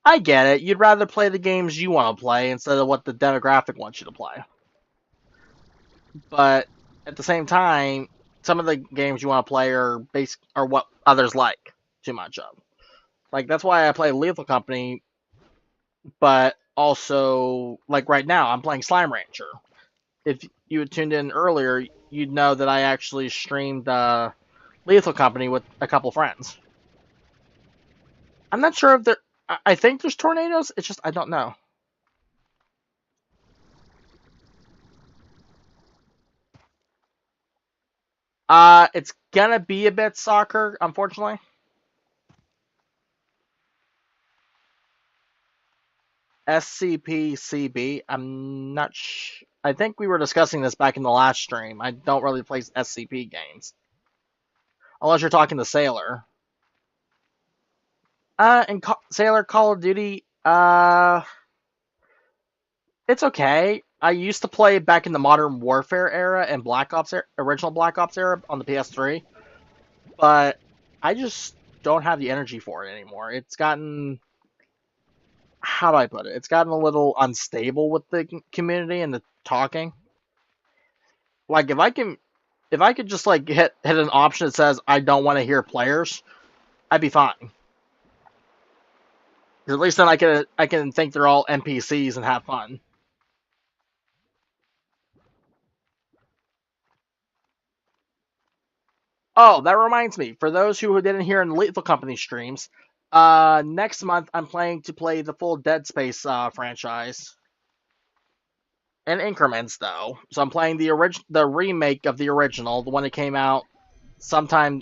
I get it. You'd rather play the games you want to play instead of what the demographic wants you to play. But at the same time, some of the games you want to play are what others like too much of. Like that's why I play Lethal Company, but also like right now I'm playing Slime Rancher. If you had tuned in earlier, you'd know that I actually streamed Lethal Company with a couple friends. I'm not sure if there. I think there's tornadoes. It's just I don't know. It's gonna be a bit soccer, unfortunately. SCPCB. I'm not. I think we were discussing this back in the last stream. I don't really play SCP games unless you're talking to Sailor. In Sailor Call of Duty, it's okay. I used to play back in the Modern Warfare era and original Black Ops era on the PS3, but I just don't have the energy for it anymore. It's gotten, how do I put it? It's gotten a little unstable with the community and the talking. Like if I could just like hit an option that says I don't want to hear players, I'd be fine. At least then I can think they're all NPCs and have fun. Oh, that reminds me. For those who didn't hear in the Lethal Company streams, next month I'm planning to play the full Dead Space franchise in increments, though. So I'm playing the remake of the original, the one that came out sometime.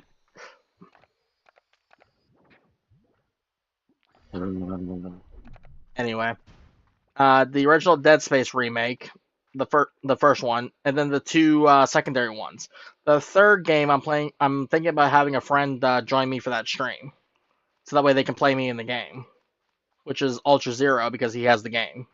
Anyway, the original Dead Space remake, the first one, and then the two secondary ones. The third game I'm thinking about having a friend join me for that stream, so that way they can play me in the game, which is Ultra Zero because he has the game.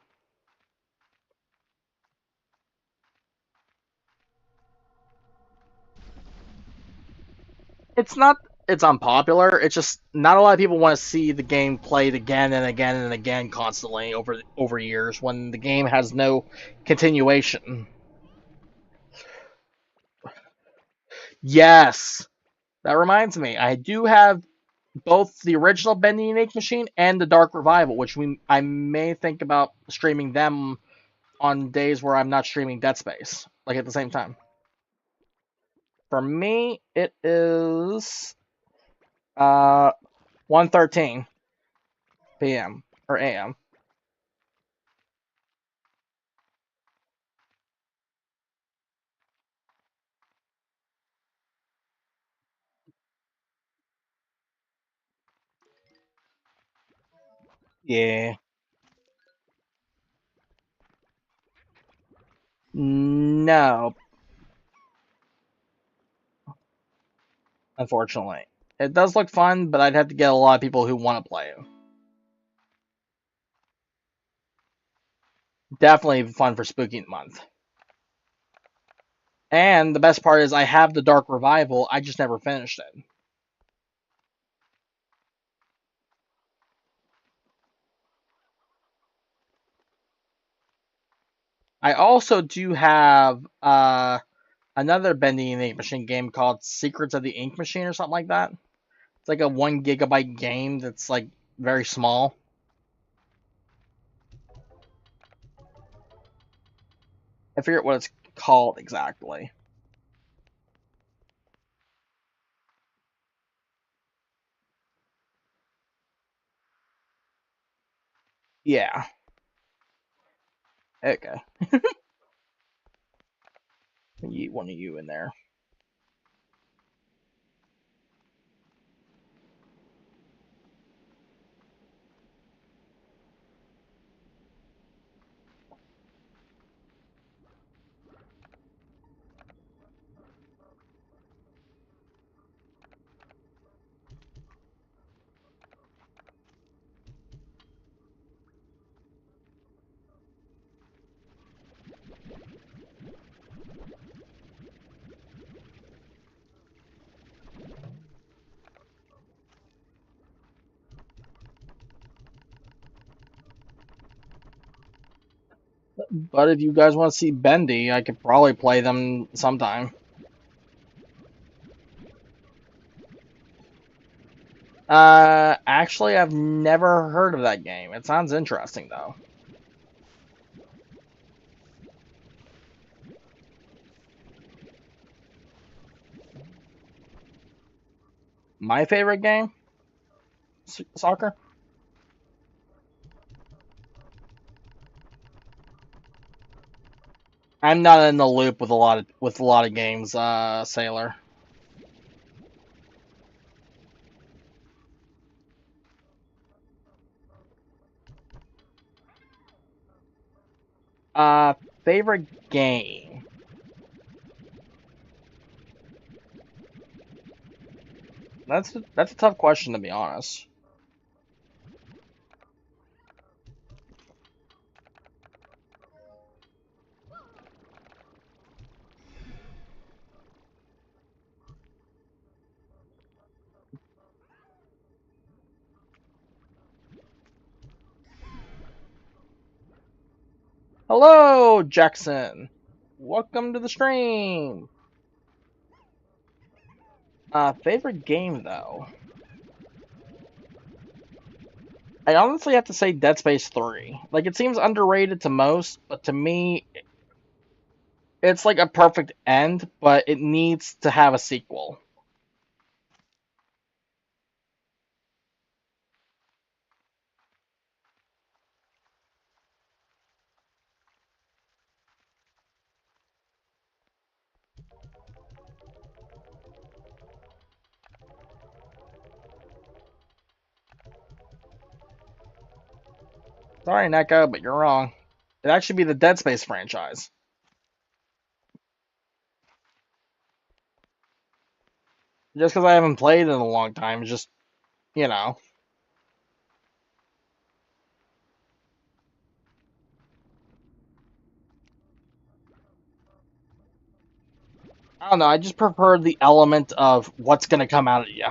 It's not it's unpopular. It's just not a lot of people want to see the game played again and again and again constantly over years when the game has no continuation. Yes, that reminds me. I do have both the original Bendy and Ink Machine and the Dark Revival, which I may think about streaming them on days where I'm not streaming Dead Space, like at the same time. For me, it is 1:13 p.m. or a.m. Yeah. No, unfortunately. It does look fun, but I'd have to get a lot of people who want to play it. Definitely fun for Spooky Month. And the best part is I have the Dark Revival, I just never finished it. I also do have another Bendy and Ink Machine game called Secrets of the Ink Machine or something like that. It's like a 1 GB game that's like very small. I forget what it's called exactly. Yeah. Okay. Yeet one of you in there. But if you guys want to see Bendy, I could probably play them sometime. Actually, I've never heard of that game. It sounds interesting though. My favorite game, soccer. I'm not in the loop with a lot of games, Sailor. Uh, Favorite game. That's a tough question to be honest. Hello, Jackson. Welcome to the stream. Favorite game though. I honestly have to say Dead Space 3. Like it seems underrated to most, but to me, it's like a perfect end, but it needs to have a sequel. Sorry, Neko, but you're wrong. It'd actually be the Dead Space franchise. Just because I haven't played in a long time, just, you know. I don't know, I just prefer the element of what's going to come out of you.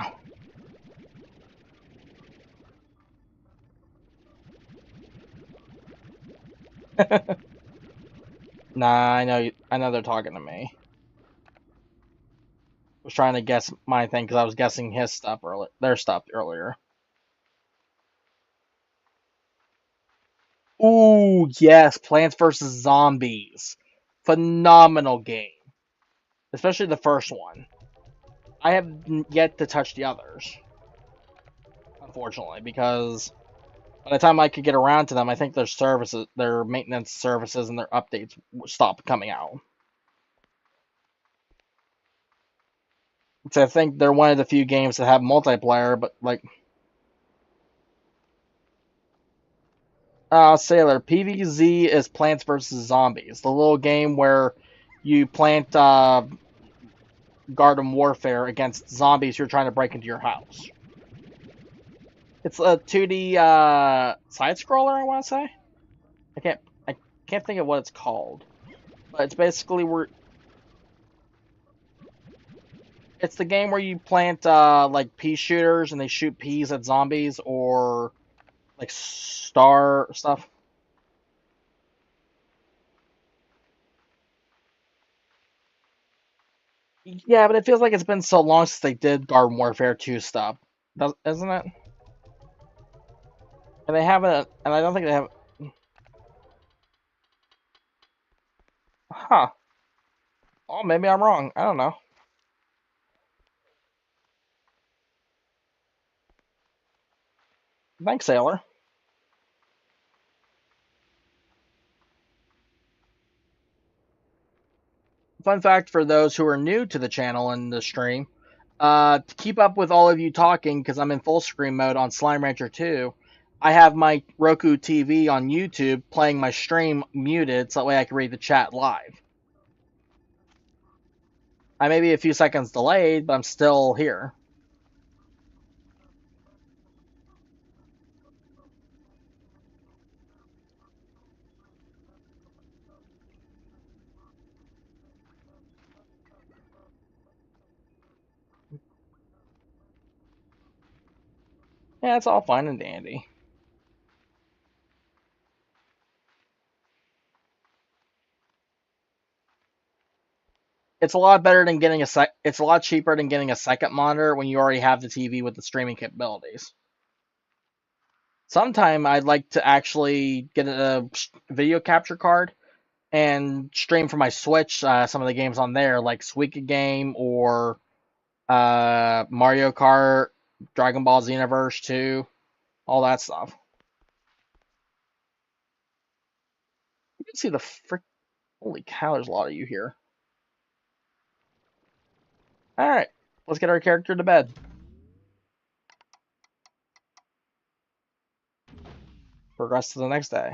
Nah, I know they're talking to me. Was trying to guess my thing because I was guessing their stuff earlier. Ooh, yes, Plants vs Zombies, phenomenal game, especially the first one. I have yet to touch the others, unfortunately, because by the time I could get around to them, I think their maintenance services, and their updates stopped coming out. So I think they're one of the few games that have multiplayer, but like Sailor, PvZ is Plants vs Zombies, the little game where you plant garden warfare against zombies who are trying to break into your house. It's a 2D side scroller, I want to say. I can't I can't think of what it's called, but it's basically where it's the game where you plant like pea shooters and they shoot peas at zombies, or like star stuff. Yeah, but it feels like it's been so long since they did Garden Warfare 2 stuff, isn't it? And they haven't, and I don't think they have. Huh? Oh, maybe I'm wrong. I don't know. Thanks, Sailor. Fun fact for those who are new to the channel and the stream, to keep up with all of you talking, because I'm in full screen mode on Slime Rancher 2, I have my Roku TV on YouTube playing my stream muted so that way I can read the chat live. I may be a few seconds delayed, but I'm still here. Yeah, it's all fine and dandy. It's a lot better than getting It's a lot cheaper than getting a second monitor when you already have the TV with the streaming capabilities. Sometime I'd like to actually get a video capture card and stream from my Switch some of the games on there, like Suika Game or Mario Kart, Dragon Ball Xenoverse 2, all that stuff. You can see the frick. Holy cow, there's a lot of you here. Alright, let's get our character to bed. Progress to the next day.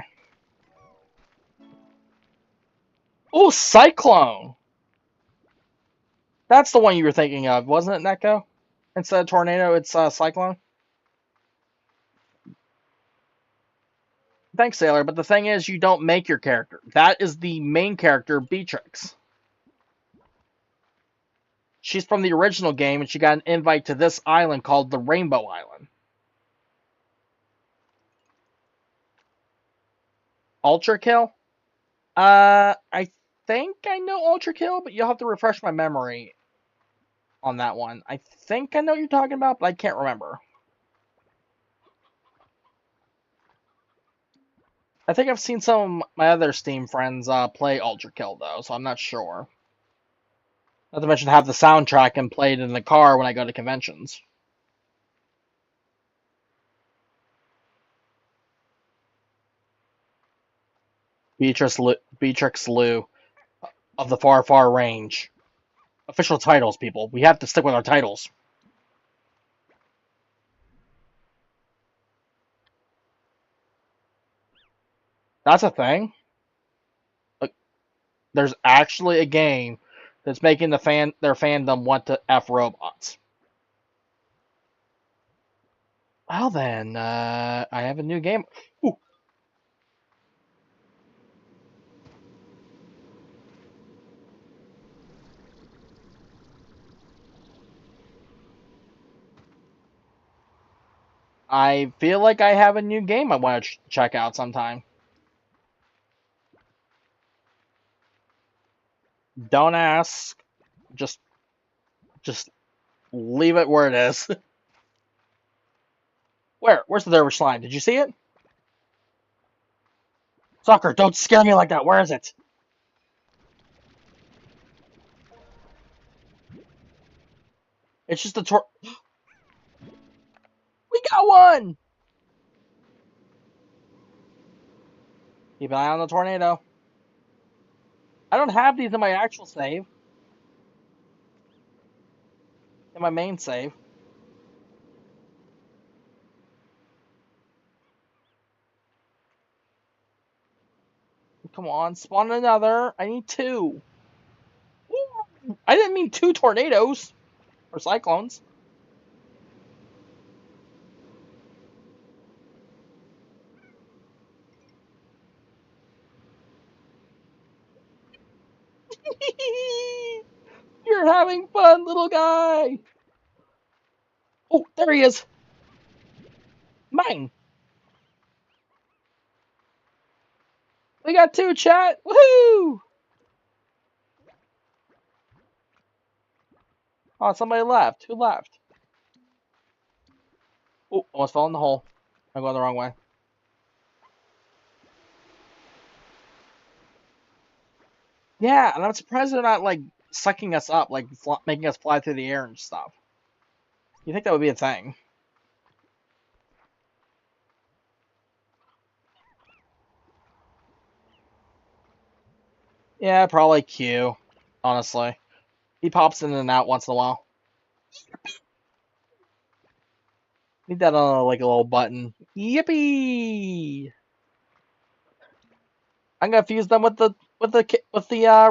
Oh, Cyclone! That's the one you were thinking of, wasn't it, Neko? Instead of Tornado, it's Cyclone? Thanks, Sailor, but the thing is, you don't make your character. That is the main character, Beatrix. She's from the original game, and she got an invite to this island called the Rainbow Island. Ultra Kill? I think I know Ultra Kill, but you'll have to refresh my memory on that one. I think I know what you're talking about, but I can't remember. I think I've seen some of my other Steam friends play Ultra Kill, though, so I'm not sure. Not to mention have the soundtrack and play it in the car when I go to conventions. Beatrix Lou of the Far Far Range. Official titles, people. We have to stick with our titles. That's a thing. Like, there's actually a game that's making their fandom want to F robots. Well then, I have a new game. Ooh. I feel like I have a new game I want to check out sometime. Don't ask. Just Just leave it where it is. Where's the dervish line? Did you see it? Sucker, don't scare me like that. Where is it? It's just a We got one! Keep an eye on the tornado. I don't have these in my actual save. In my main save. Come on, spawn another. I need 2. Woo! I didn't mean 2 tornadoes. Or cyclones. You're having fun, little guy. Oh, there he is. Mine. We got 2, chat. Woohoo! Oh, somebody left. Who left? Oh, almost fell in the hole. I'm going the wrong way. Yeah, and I'm surprised they're not, like, sucking us up, like, making us fly through the air and stuff. You think that would be a thing? Yeah, probably Q, honestly. He pops in and out once in a while. Need that on, like, a little button. Yippee! I'm gonna fuse them with the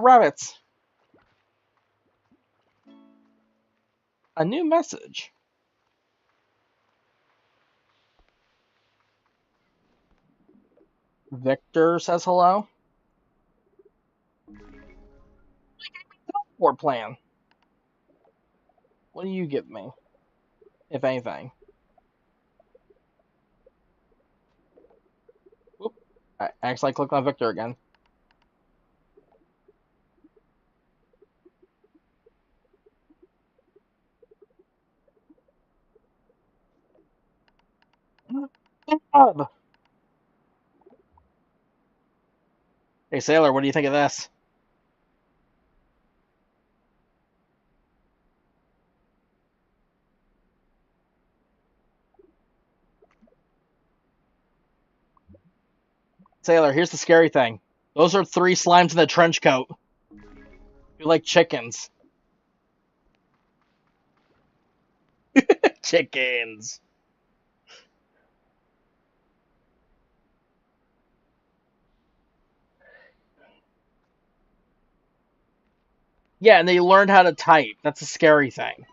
rabbits. A new message. Victor says hello. Or plan. What do you give me, if anything? Oop. I actually clicked on Victor again. Bob. Hey, Sailor, what do you think of this? Sailor, here's the scary thing. Those are 3 slimes in a trench coat. You're like chickens. Chickens. Yeah, and they learned how to type. That's a scary thing.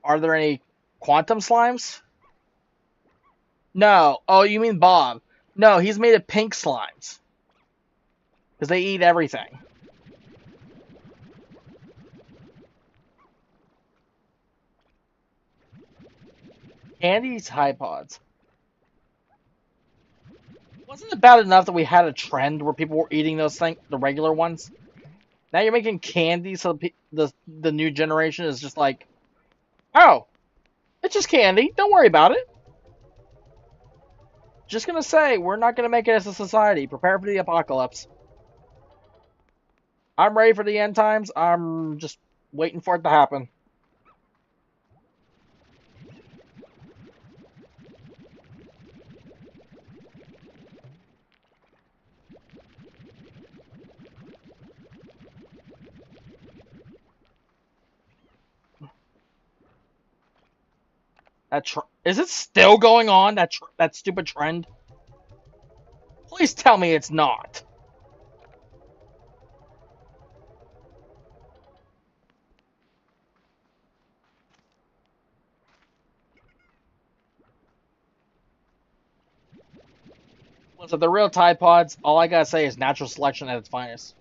Are there any quantum slimes? No. Oh, you mean Bob. No, he's made of pink slimes. Because they eat everything. And he eats high pods. Wasn't it bad enough that we had a trend where people were eating those things, the regular ones? Now you're making candy, so the new generation is just like, oh, it's just candy. Don't worry about it. Just gonna say, we're not gonna make it as a society. Prepare for the apocalypse. I'm ready for the end times. I'm just waiting for it to happen. Is it still going on? That stupid trend? Please tell me it's not. So the real Tide Pods, all I gotta say is natural selection at its finest.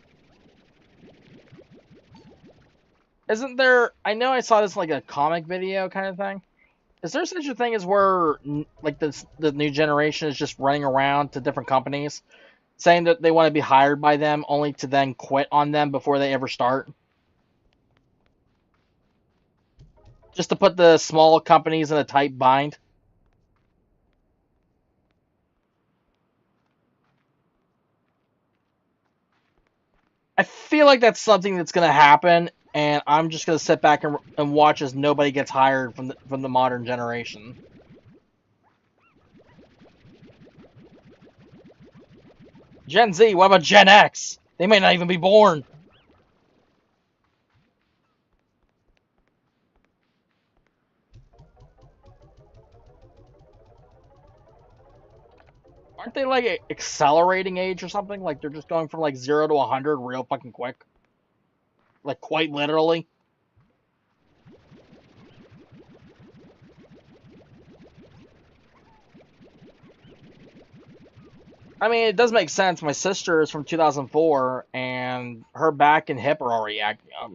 Isn't there? I know I saw this in like a comic video kind of thing. Is there such a thing as where like the new generation is just running around to different companies saying that they want to be hired by them only to then quit on them before they ever start? Just to put the small companies in a tight bind? I feel like that's something that's going to happen, and I'm just going to sit back and watch as nobody gets hired from the modern generation. Gen Z, what about Gen X? They may not even be born. Aren't they like accelerating age or something? Like they're just going from like 0 to 100 real fucking quick? Like quite literally? I mean, it does make sense. My sister is from 2004, and her back and hip are already acting up.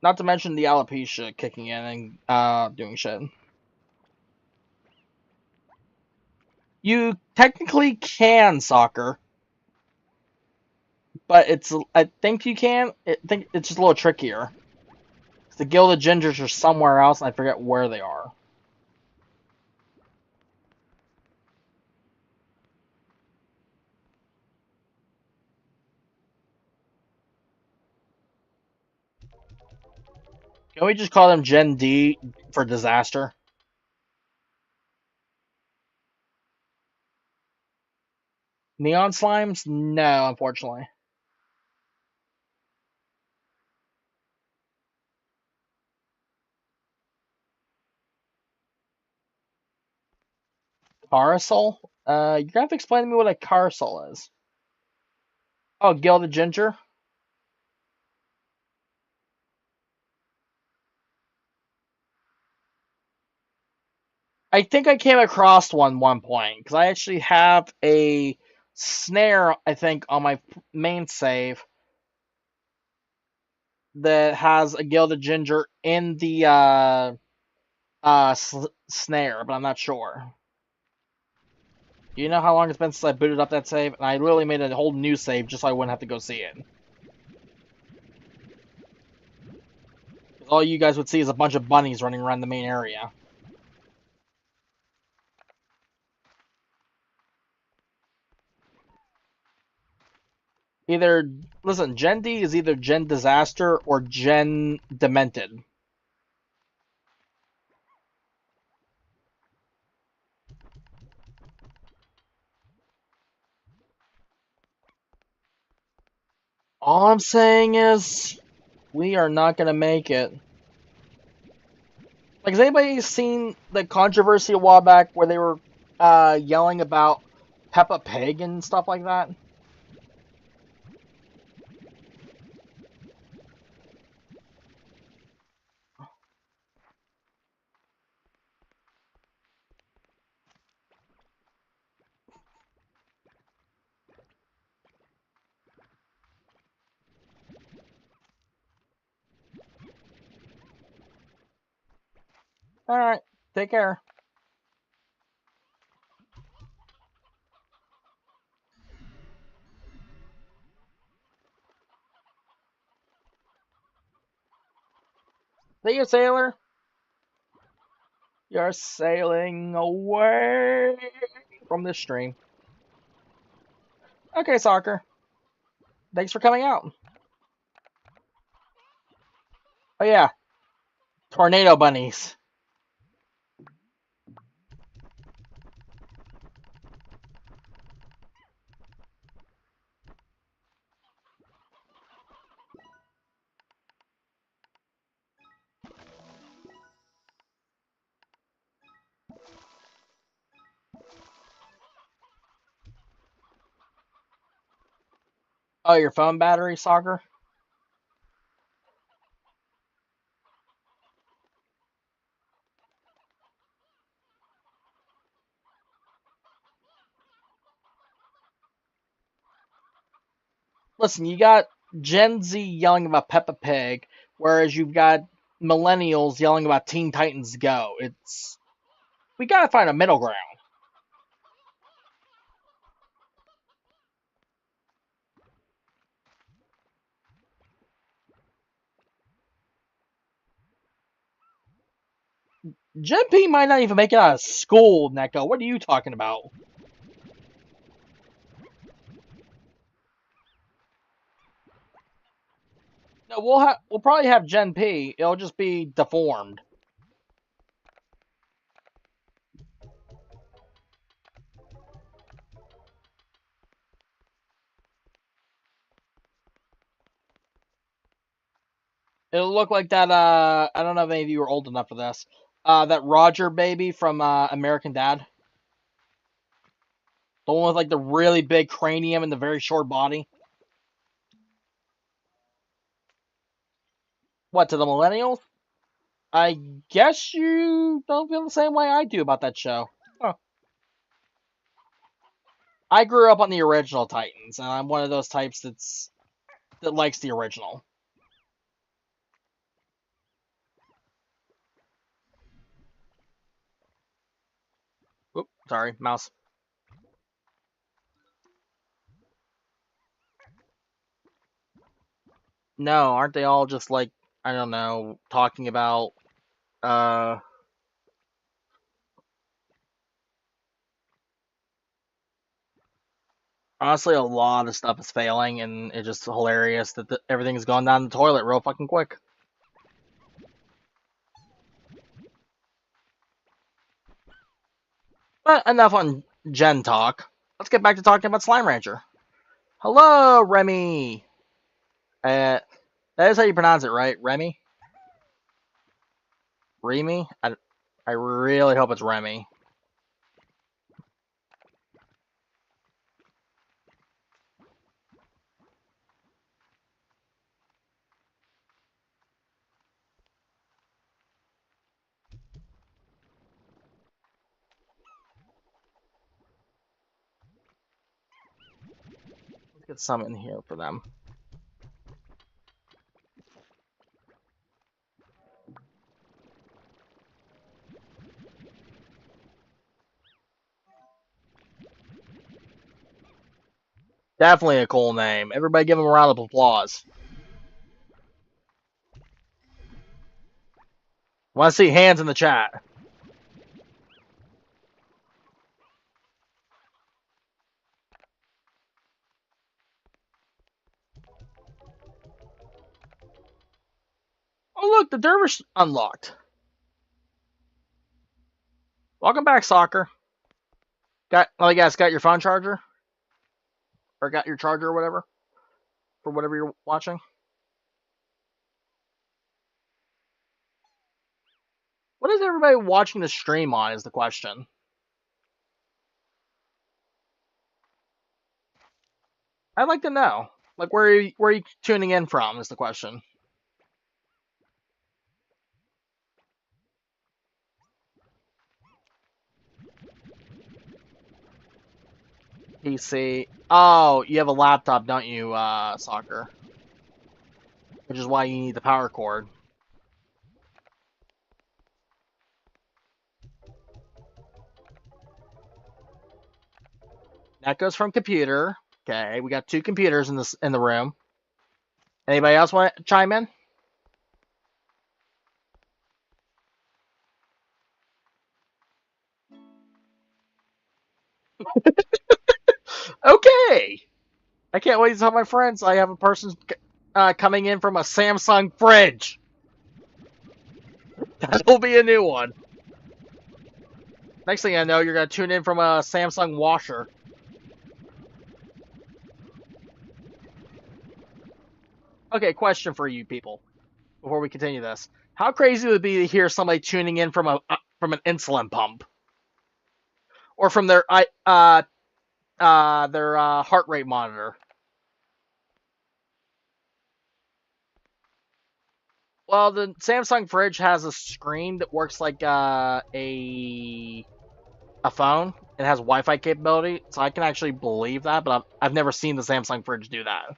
Not to mention the alopecia kicking in and doing shit. You technically can soccer, but I think you can. I think it's just a little trickier. The Gilded Gingers are somewhere else, and I forget where they are. Can we just call them Gen D for disaster? Neon slimes? No, unfortunately. Carousel? You're gonna have to explain to me what a carousel is. Oh, Gilded Ginger? I think I came across one point because I actually have a snare. I think on my main save that has a Gilded Ginger in the snare, but I'm not sure. You know how long it's been since I booted up that save, and I literally made a whole new save just so I wouldn't have to go see it. All you guys would see is a bunch of bunnies running around the main area. Either listen, Gen D is either Gen Disaster or Gen Demented. All I'm saying is we are not gonna make it. Like, has anybody seen the controversy a while back where they were yelling about Peppa Pig and stuff like that? All right, take care. See you, sailor. You're sailing away from this stream. Okay, soccer. Thanks for coming out. Oh yeah, tornado bunnies. Oh, your phone battery, Soccer? Listen, you got Gen Z yelling about Peppa Pig, whereas you've got millennials yelling about Teen Titans Go. We gotta find a middle ground. Gen P might not even make it out of school, Neko. What are you talking about? No, we'll probably have Gen P. It'll just be deformed. It'll look like that. I don't know if any of you are old enough for this. That Roger baby from American Dad, the one with like the really big cranium and the very short body. What, to the millennials? I guess you don't feel the same way I do about that show. Huh. I grew up on the original Titans, and I'm one of those types that likes the original. Oop, sorry, mouse. No, aren't they all just like, I don't know, talking about uh honestly a lot of stuff is failing, and it's just hilarious that everything's gone down the toilet real fucking quick. But enough on Gen talk. Let's get back to talking about Slime Rancher. Hello, Remy. Uh, that is how you pronounce it, right? Remy? Remy? I really hope it's Remy. Let's get some in here for them. Definitely a cool name. Everybody give him a round of applause. Want to see hands in the chat. Oh, look, the Dervish unlocked. Welcome back, Soccer. I guess, got your phone charger? Or got your charger or whatever? For whatever you're watching? What is everybody watching the stream on is the question. I'd like to know. Like, where are you tuning in from is the question. PC. Oh, you have a laptop, don't you, Soccer? Which is why you need the power cord. That goes from computer. Okay, we got two computers in the room. Anybody else want to chime in? Okay. I can't wait to tell my friends I have a person coming in from a Samsung fridge. That'll be a new one. Next thing I know, you're gonna tune in from a Samsung washer. Okay, question for you people before we continue this: how crazy would it be to hear somebody tuning in from a from an insulin pump or from their heart rate monitor? Well, the Samsung fridge has a screen that works like a phone. It has Wi-Fi capability, so I can actually believe that. But I've never seen the Samsung fridge do that.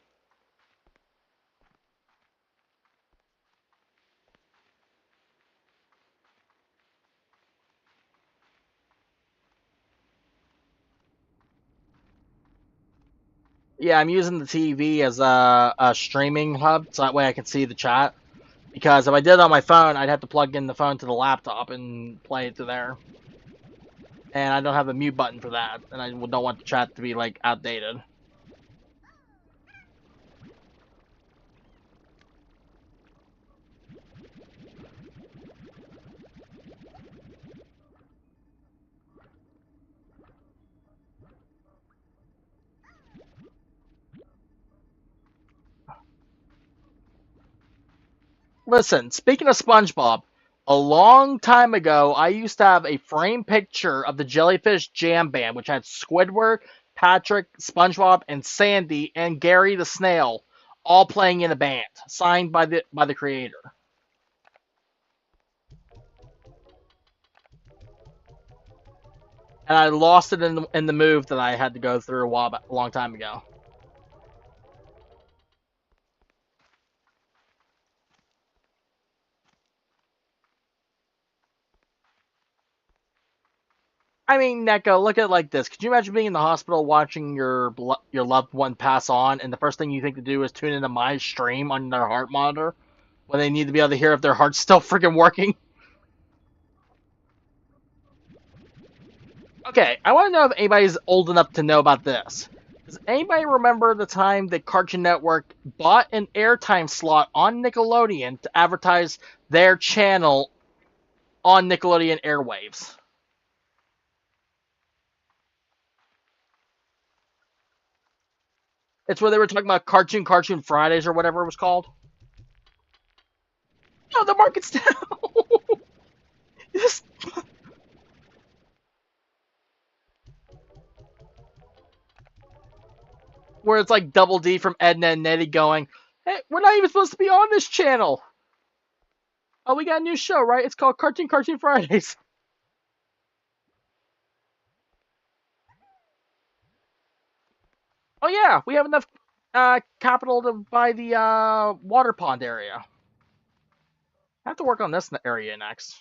Yeah, I'm using the TV as a streaming hub, so that way I can see the chat. Because if I did it on my phone, I'd have to plug in the phone to the laptop and play it to there. And I don't have a mute button for that, and I don't want the chat to be like outdated. Listen, speaking of SpongeBob, a long time ago, I used to have a framed picture of the Jellyfish Jam Band, which had Squidward, Patrick, SpongeBob, and Sandy, and Gary the Snail, all playing in a band, signed by the creator. And I lost it in the move that I had to go through a long time ago. I mean, Neko, look at it like this. Could you imagine being in the hospital watching your loved one pass on, and the first thing you think to do is tune into my stream on their heart monitor when they need to be able to hear if their heart's still freaking working? Okay, I want to know if anybody's old enough to know about this. Does anybody remember the time that Cartoon Network bought an airtime slot on Nickelodeon to advertise their channel on Nickelodeon airwaves? It's where they were talking about Cartoon Fridays or whatever it was called. No, the market's down. This, where it's like Double D from Edna and Nettie going, "Hey, we're not even supposed to be on this channel. Oh, we got a new show, right? It's called Cartoon Fridays." Oh yeah, we have enough capital to buy the water pond area. I have to work on this area next.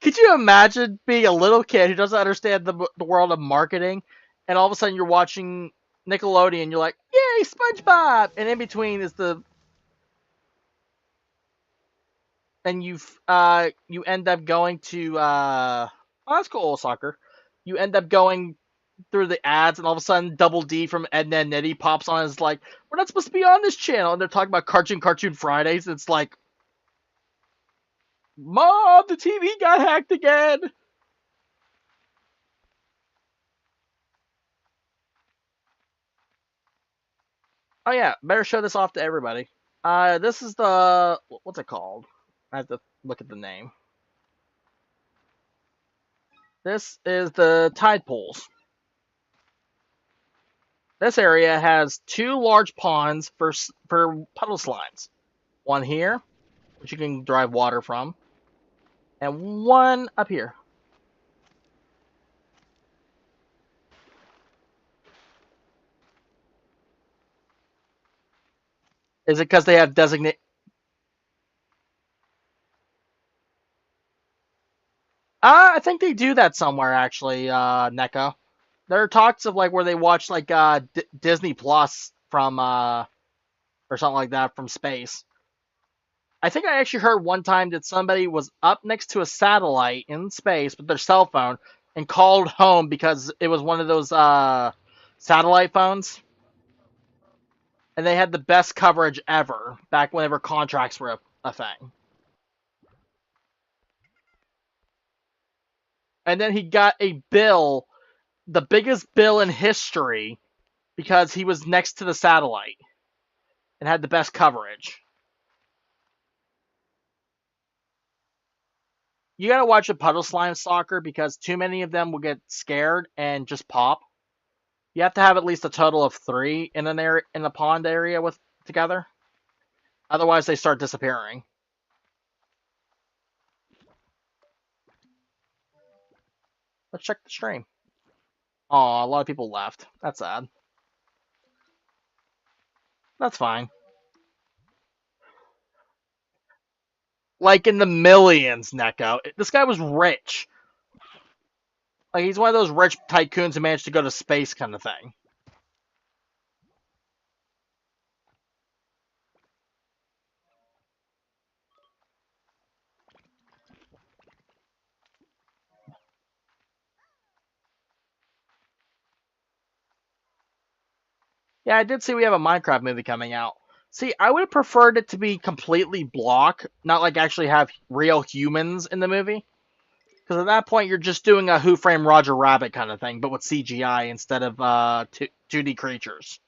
Could you imagine being a little kid who doesn't understand the world of marketing, and all of a sudden you're watching Nickelodeon, you're like, "Yay, SpongeBob!" And in between is the and you end up going to oh, that's cool, soccer. You end up going through the ads, and all of a sudden, Double D from Edna and Nettie pops on and is like, "We're not supposed to be on this channel," and they're talking about Cartoon Fridays. And it's like, "Mom, the TV got hacked again." Oh yeah, better show this off to everybody. This is the what's it called? I have to look at the name. This is the tide pools. This area has two large ponds for puddle slides. One here, which you can drive water from, and one up here. Is it because they have designate? I think they do that somewhere actually, NECA. There are talks of like where they watch like Disney Plus from or something like that from space. I think I actually heard one time that somebody was up next to a satellite in space with their cell phone and called home because it was one of those satellite phones, and they had the best coverage ever back whenever contracts were a thing. And then he got a bill, the biggest bill in history, because he was next to the satellite and had the best coverage. You gotta watch a puddle slime soccer because too many of them will get scared and just pop. You have to have at least a total of 3 in an area in the pond area with together. Otherwise, they start disappearing. Let's check the stream. Aw, a lot of people left. That's sad. That's fine. Like in the millions, Neko. This guy was rich. Like he's one of those rich tycoons who managed to go to space kind of thing. Yeah, I did see we have a Minecraft movie coming out. See, I would have preferred it to be completely block, not like actually have real humans in the movie. Because at that point, you're just doing a Who Framed Roger Rabbit kind of thing, but with CGI instead of 2D creatures.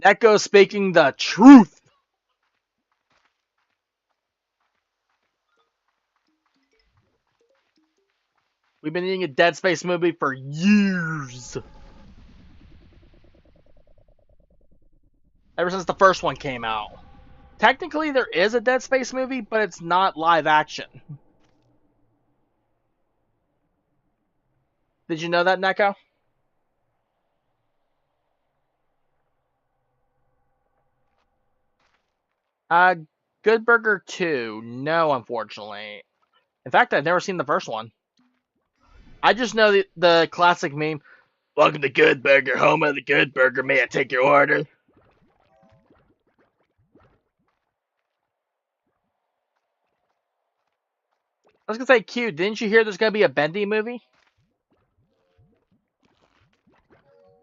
Neko speaking the truth. We've been needing a Dead Space movie for years. Ever since the first one came out. Technically, there is a Dead Space movie, but it's not live action. Did you know that, Neko? Uh, Good Burger 2. No, unfortunately. In fact, I've never seen the first one. I just know the classic meme. Welcome to Good Burger, home of the Good Burger. May I take your order? I was gonna say, Q, didn't you hear there's gonna be a Bendy movie?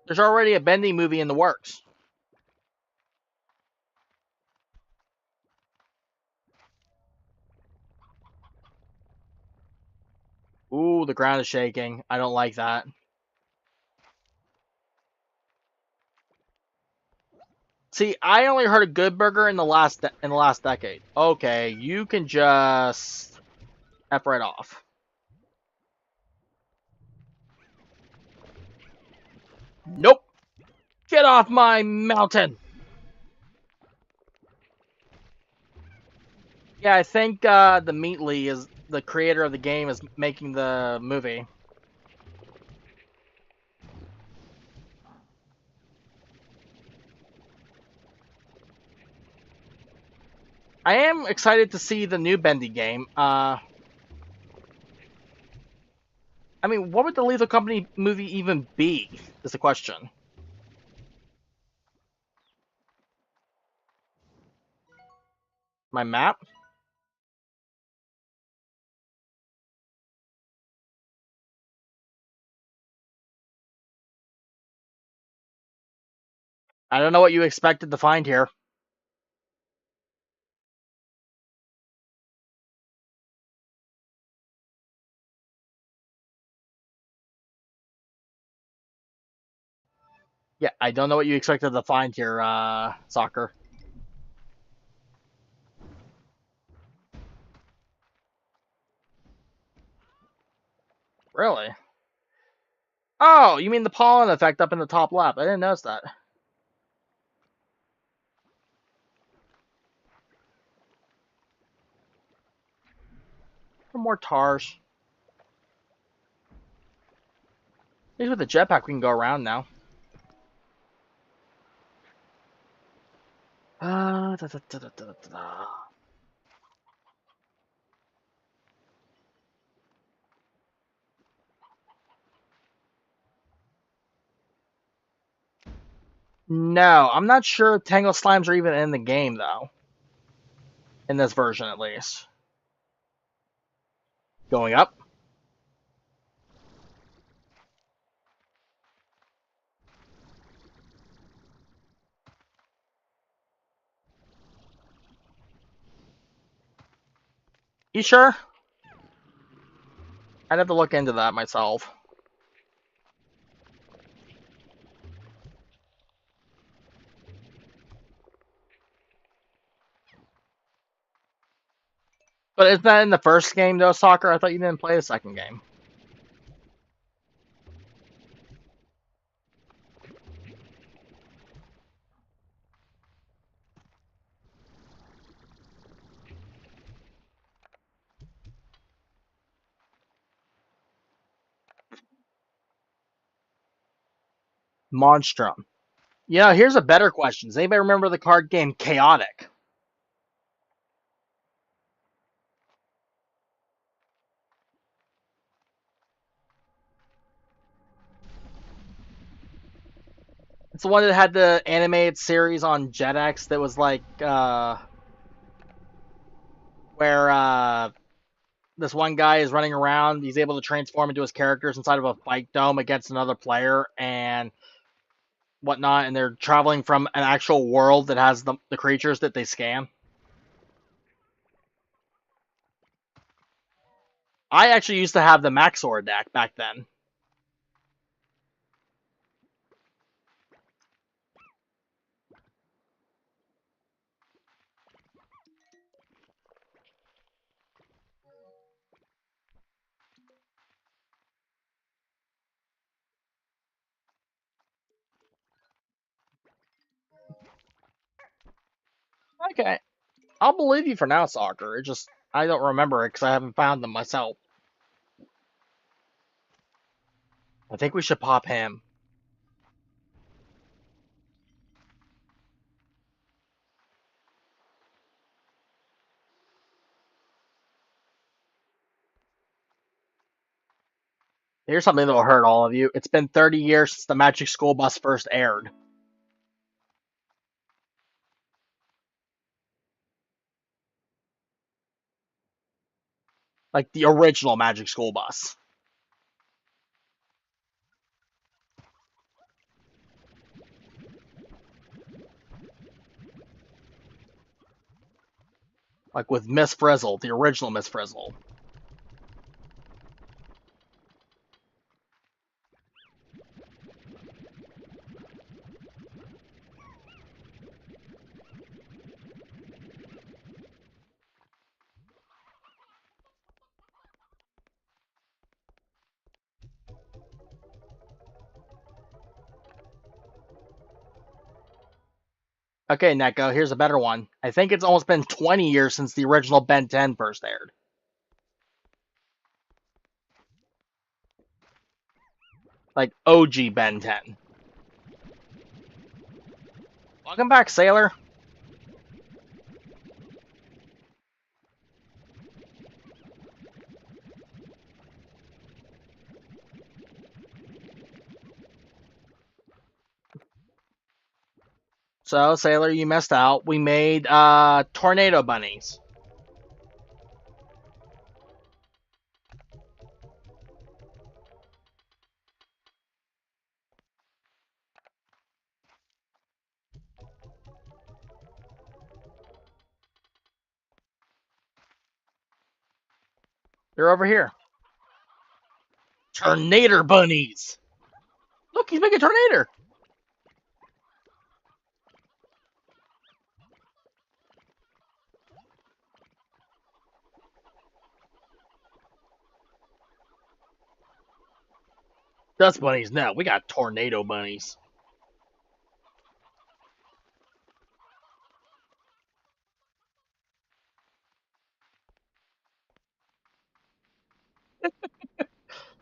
There's already a Bendy movie in the works. Ooh, the ground is shaking. I don't like that. See, I only heard of Good Burger in the last decade. Okay, you can just F right off. Nope. Get off my mountain. Yeah, I think the Meatly is the creator of the game is making the movie. I am excited to see the new Bendy game. I mean, what would the Lethal Company movie even be? Is the question. My map? I don't know what you expected to find here. Yeah, I don't know what you expected to find here, Soccer. Really? Oh, you mean the pollen effect up in the top left? I didn't notice that. More tars. At least with the jetpack, we can go around now. Da, da, da, da, da, da. No, I'm not sure if Tangle Slimes are even in the game, though. In this version, at least. Going up. You sure? I'd have to look into that myself. But isn't that in the first game though, Soccer? I thought you didn't play the second game. Monstrum. Yeah, here's a better question. Does anybody remember the card game Chaotic? It's the one that had the animated series on Jetix that was like where this one guy is running around. He's able to transform into his characters inside of a fight dome against another player and whatnot, and they're traveling from an actual world that has the creatures that they scan. I actually used to have the Maxor deck back then. Okay, I'll believe you for now, Soccer. It just I don't remember it because I haven't found them myself. I think we should pop him. Here's something that'll hurt all of you. It's been 30 years since the Magic School Bus first aired. Like the original Magic School Bus. Like with Miss Frizzle, the original Miss Frizzle. Okay, Neko, here's a better one. I think it's almost been 20 years since the original Ben 10 first aired. Like OG Ben 10. Welcome back, Sailor. So, Sailor, you missed out. We made tornado bunnies. They're over here. Tornado bunnies. Look, he's making a tornado. Dust bunnies, no. We got tornado bunnies.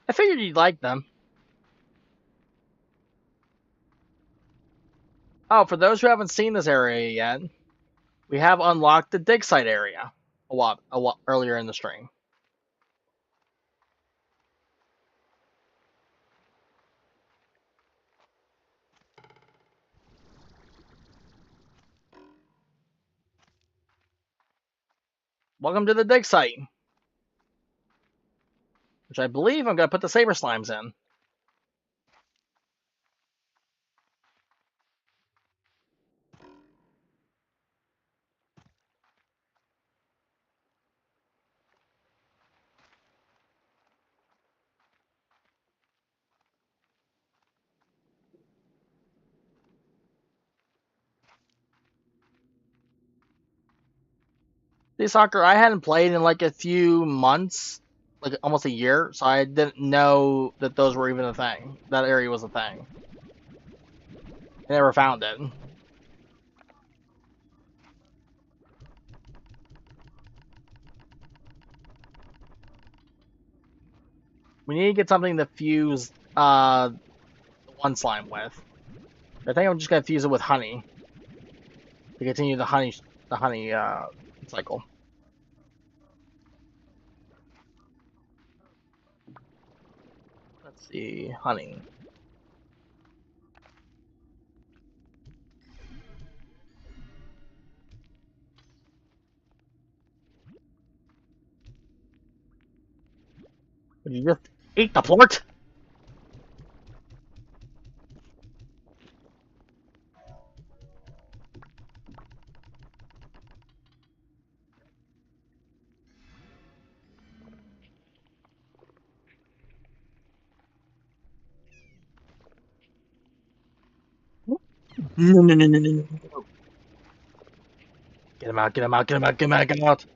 I figured you'd like them. Oh, for those who haven't seen this area yet, we have unlocked the dig site area a lot earlier in the stream. Welcome to the dig site, which I believe I'm going to put the saber slimes in. See, soccer, I hadn't played in like a few months, like almost a year, so I didn't know that those were even a thing. That area was a thing. I never found it. We need to get something to fuse the one slime with. I think I'm just gonna fuse it with honey to continue the honey cycle. Let's see, honey. Would you just eat the plort? No, no, no, no, no, no. Get him out, get him out, get him out, get him out, get him out.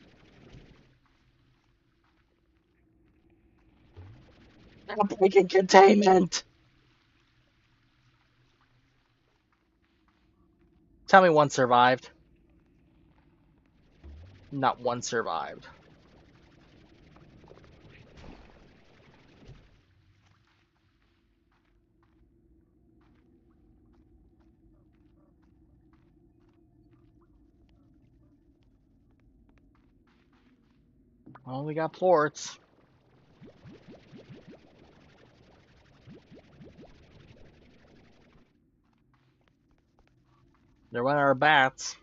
I'm breaking containment. Tell me one survived. Not one survived. Well, we got plorts. They're one of our bats.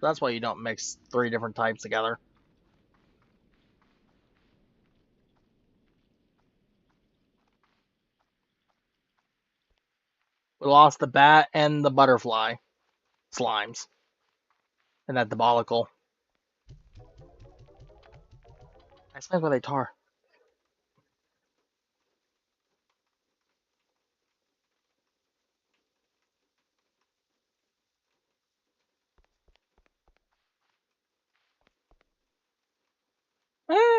That's why you don't mix three different types together. We lost the bat and the butterfly slimes. And that diabolical. I explained why they tar.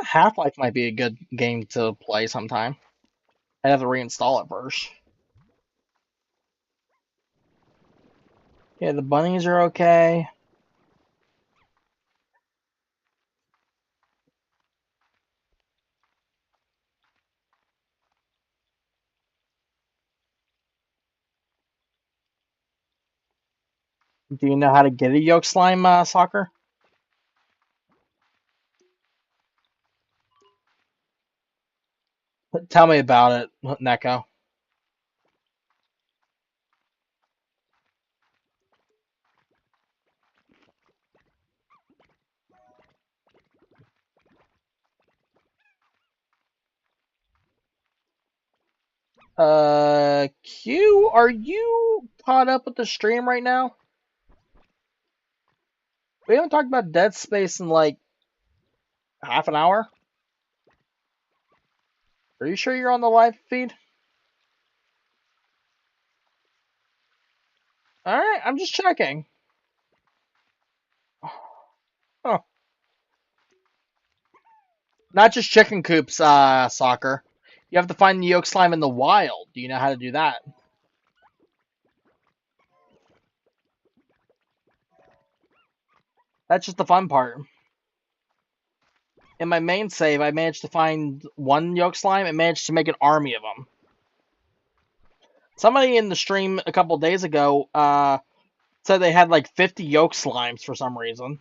Half-Life might be a good game to play sometime. I have to reinstall it first. Yeah, the bunnies are okay. Do you know how to get a yolk slime soccer? Tell me about it, Neko. Q, are you caught up with the stream right now? We haven't talked about Dead Space in like half an hour. Are you sure you're on the live feed? Alright, I'm just checking. Huh. Not just chicken coops, soccer. You have to find the yolk slime in the wild. Do you know how to do that? That's just the fun part. In my main save, I managed to find one yolk slime and managed to make an army of them. Somebody in the stream a couple days ago said they had like 50 yolk slimes for some reason.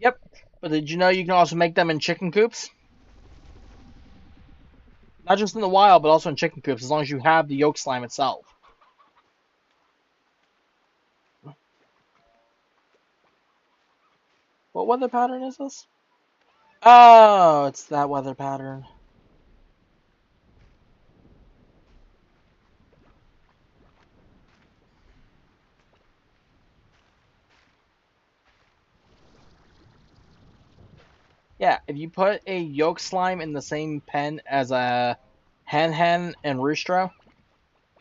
Yep. But did you know you can also make them in chicken coops? Not just in the wild, but also in chicken coops, as long as you have the yolk slime itself. What weather pattern is this? Oh, it's that weather pattern. Yeah, if you put a yolk slime in the same pen as a hen and roostro,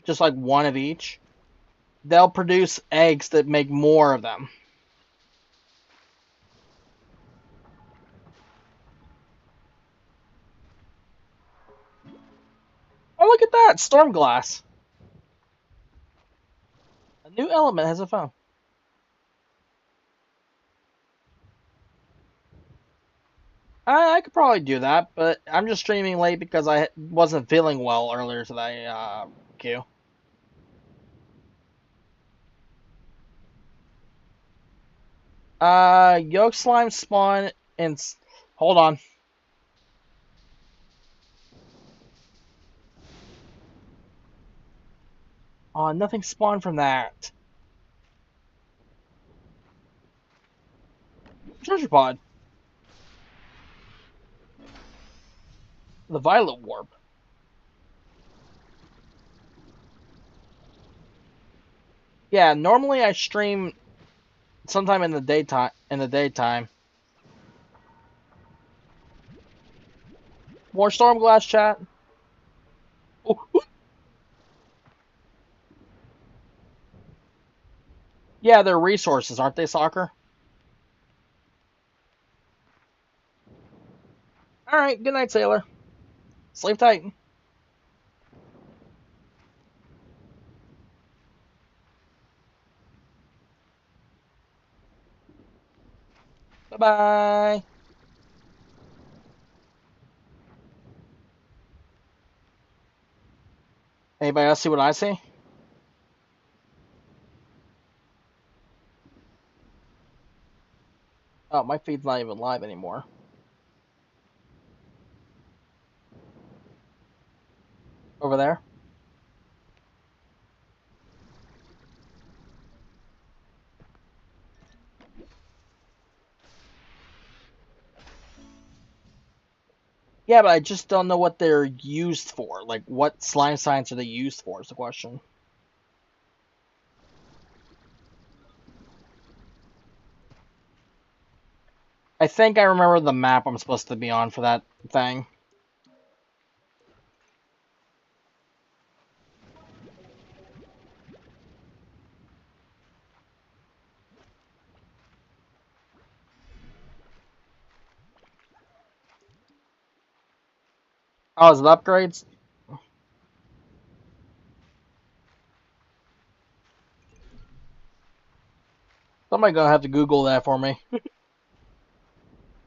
just like one of each, they'll produce eggs that make more of them. Oh, look at that! Storm glass. A new element has a phone. I could probably do that, but I'm just streaming late because I wasn't feeling well earlier today, Q. Yolk slime spawn and... Hold on. Nothing spawned from that. Treasure pod. The violet warp. Yeah, normally I stream sometime in the daytime. More storm glass chat. Ooh, ooh. Yeah, they're resources, aren't they, soccer? All right. Good night, sailor. Sleep tight. Bye bye. Anybody else see what I see? Oh, my feed's not even live anymore. Over there. Yeah, but I just don't know what they're used for. Like, what slime science are they used for is the question. I think I remember the map I'm supposed to be on for that thing. Oh, is it upgrades? Somebody gonna have to Google that for me.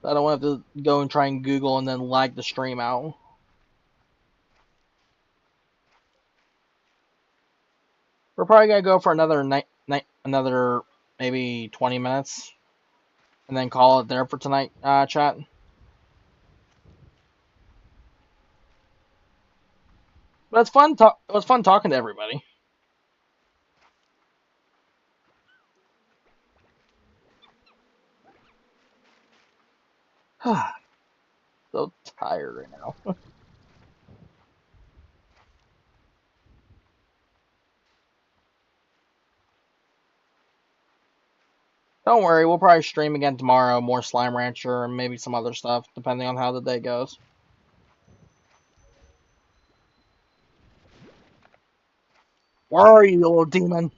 I don't want to have to go and try and Google and then lag the stream out. We're probably gonna go for another another maybe 20 minutes, and then call it there for tonight, chat. But it's fun. It was fun talking to everybody. So tired right now. Don't worry, we'll probably stream again tomorrow. More Slime Rancher and maybe some other stuff, depending on how the day goes. Where are you, little demon?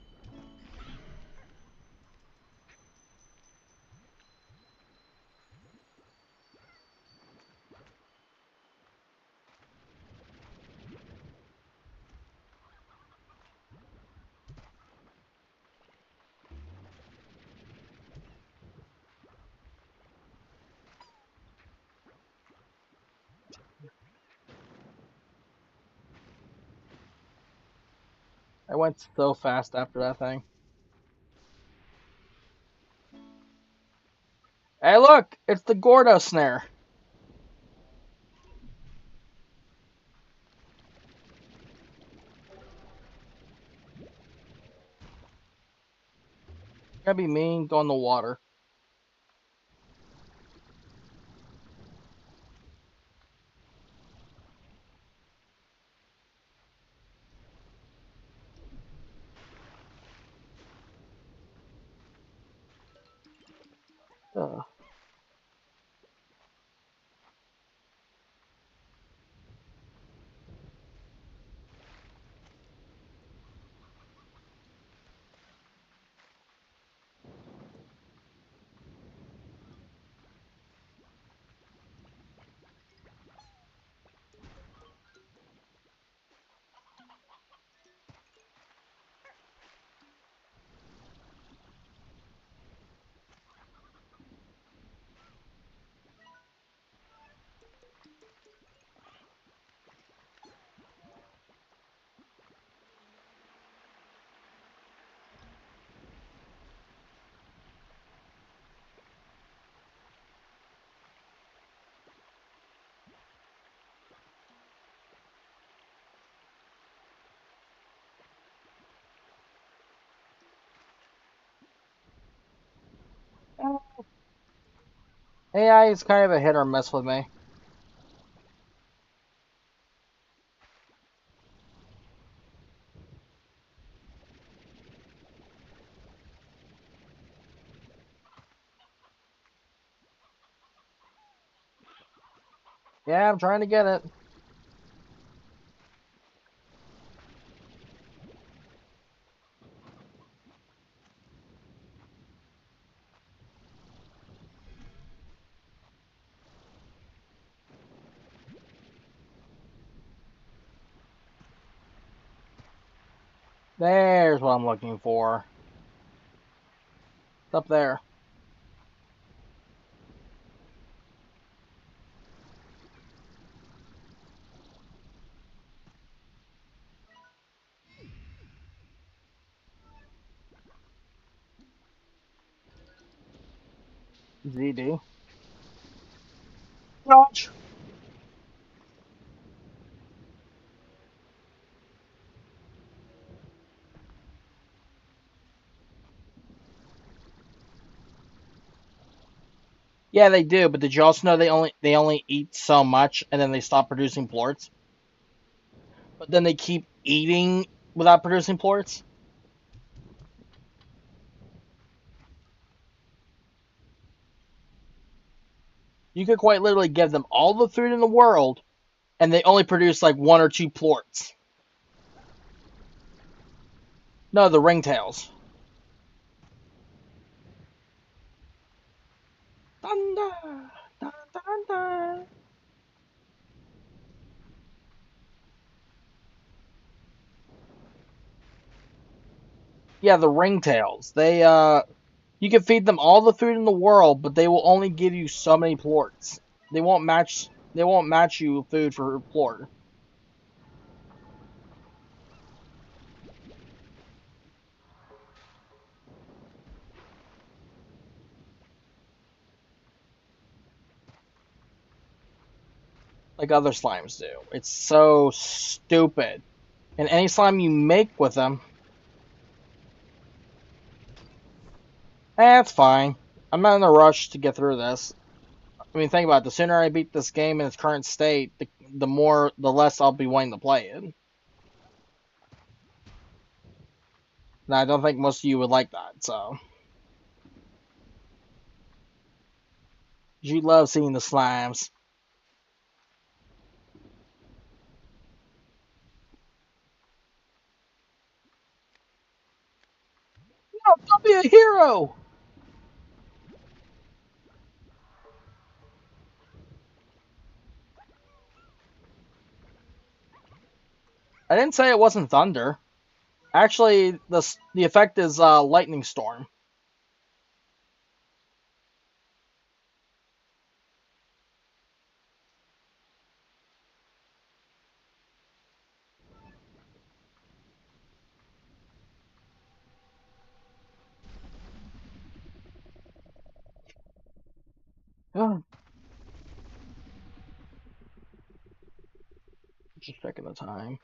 I went so fast after that thing. Hey, look! It's the Gordo snare. Gotta be mean, go in the water. Ugh. AI is kind of a hit or miss with me. Yeah, I'm trying to get it. There's what I'm looking for. It's up there. ZD. Dodge. Yeah, they do, but did you also know they only eat so much and then they stop producing plorts? But then they keep eating without producing plorts? You could quite literally give them all the food in the world and they only produce like one or two plorts. No, the ringtails. Thunder! Dun, dun, dun. Yeah, the ringtails. You can feed them all the food in the world, but they will only give you so many plorts. They won't match you food for plort. Like other slimes do. It's so stupid. And any slime you make with them, it's fine. I'm not in a rush to get through this. I mean, think about it. The sooner I beat this game in its current state, the less I'll be wanting to play it. And I don't think most of you would like that. So, you love seeing the slimes. No, don't be a hero. I didn't say it wasn't thunder. Actually, the effect is lightning storm. Just checking the time.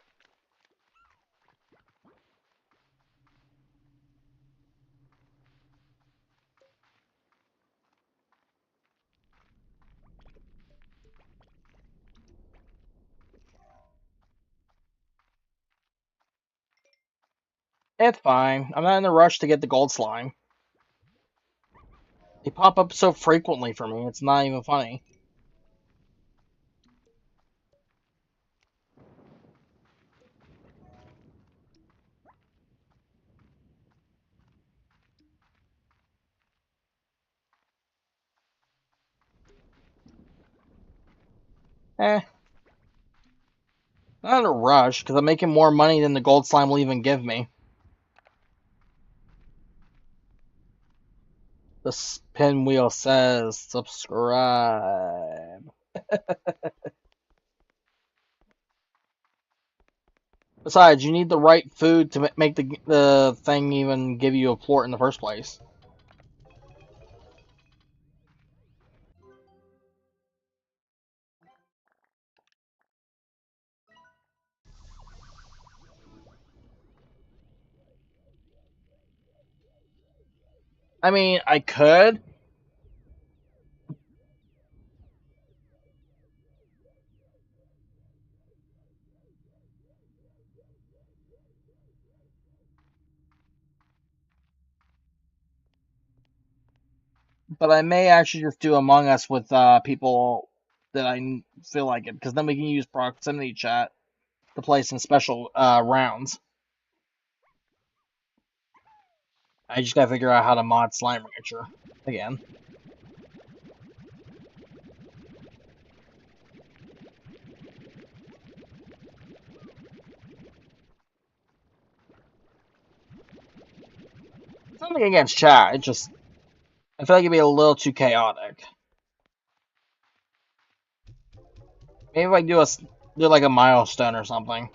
It's fine. I'm not in a rush to get the gold slime. They pop up so frequently for me, it's not even funny. Eh, not in a rush, because I'm making more money than the gold slime will even give me. The pinwheel says subscribe. Besides, you need the right food to make the thing even give you a plort in the first place. I mean, I could, But I may actually just do Among Us with people that feel like it, because then we can use proximity chat to play some special rounds. I just gotta figure out how to mod Slime Rancher again. It's nothing against chat. It just I feel like it'd be a little too chaotic. Maybe if I do like a milestone or something.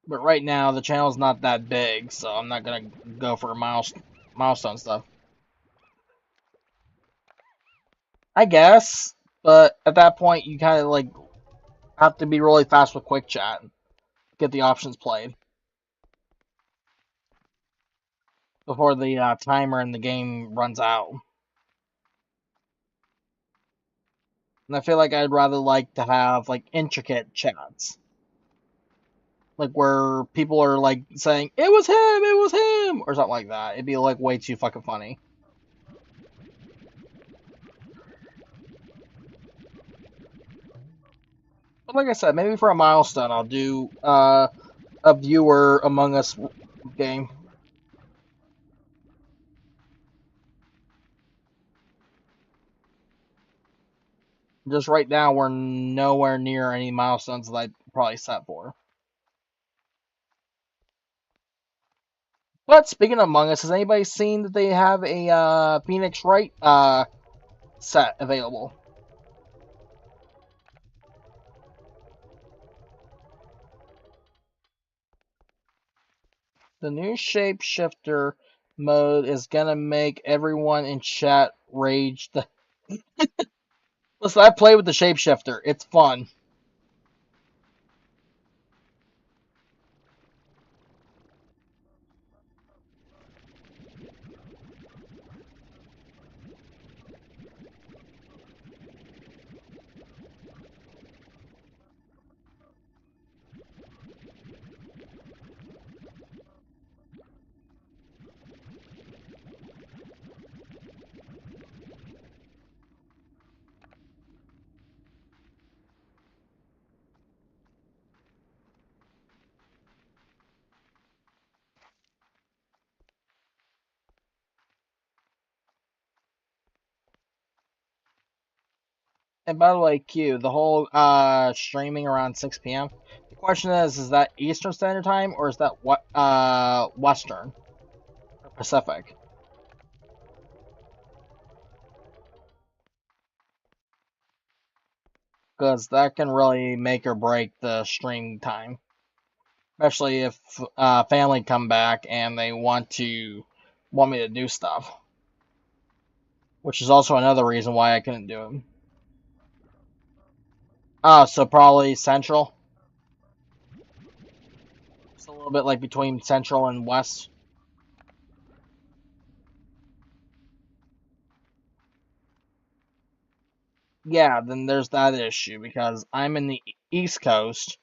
But right now the channel's not that big, so I'm not gonna go for milestone stuff. I guess, but at that point you kind of like have to be really fast with quick chat, get the options played before the timer in the game runs out. And I feel like I'd rather like to have like intricate chats, like where people are like saying it was him, or something like that. It'd be like way too fucking funny. But like I said, maybe for a milestone, I'll do a viewer Among Us game. Just right now, we're nowhere near any milestones that I probably set for. But speaking of Among Us, has anybody seen that they have a Phoenix Wright set available? The new shapeshifter mode is gonna make everyone in chat rage. Listen, I play with the shapeshifter. It's fun. And by the way, Q, the whole streaming around 6 p.m. The question is that Eastern Standard Time or is that what Western or Pacific? Because that can really make or break the stream time, especially if family come back and they want me to do stuff, which is also another reason why I couldn't do it. So probably Central. It's a little bit like between Central and West. Yeah, then there's that issue because I'm in the East Coast,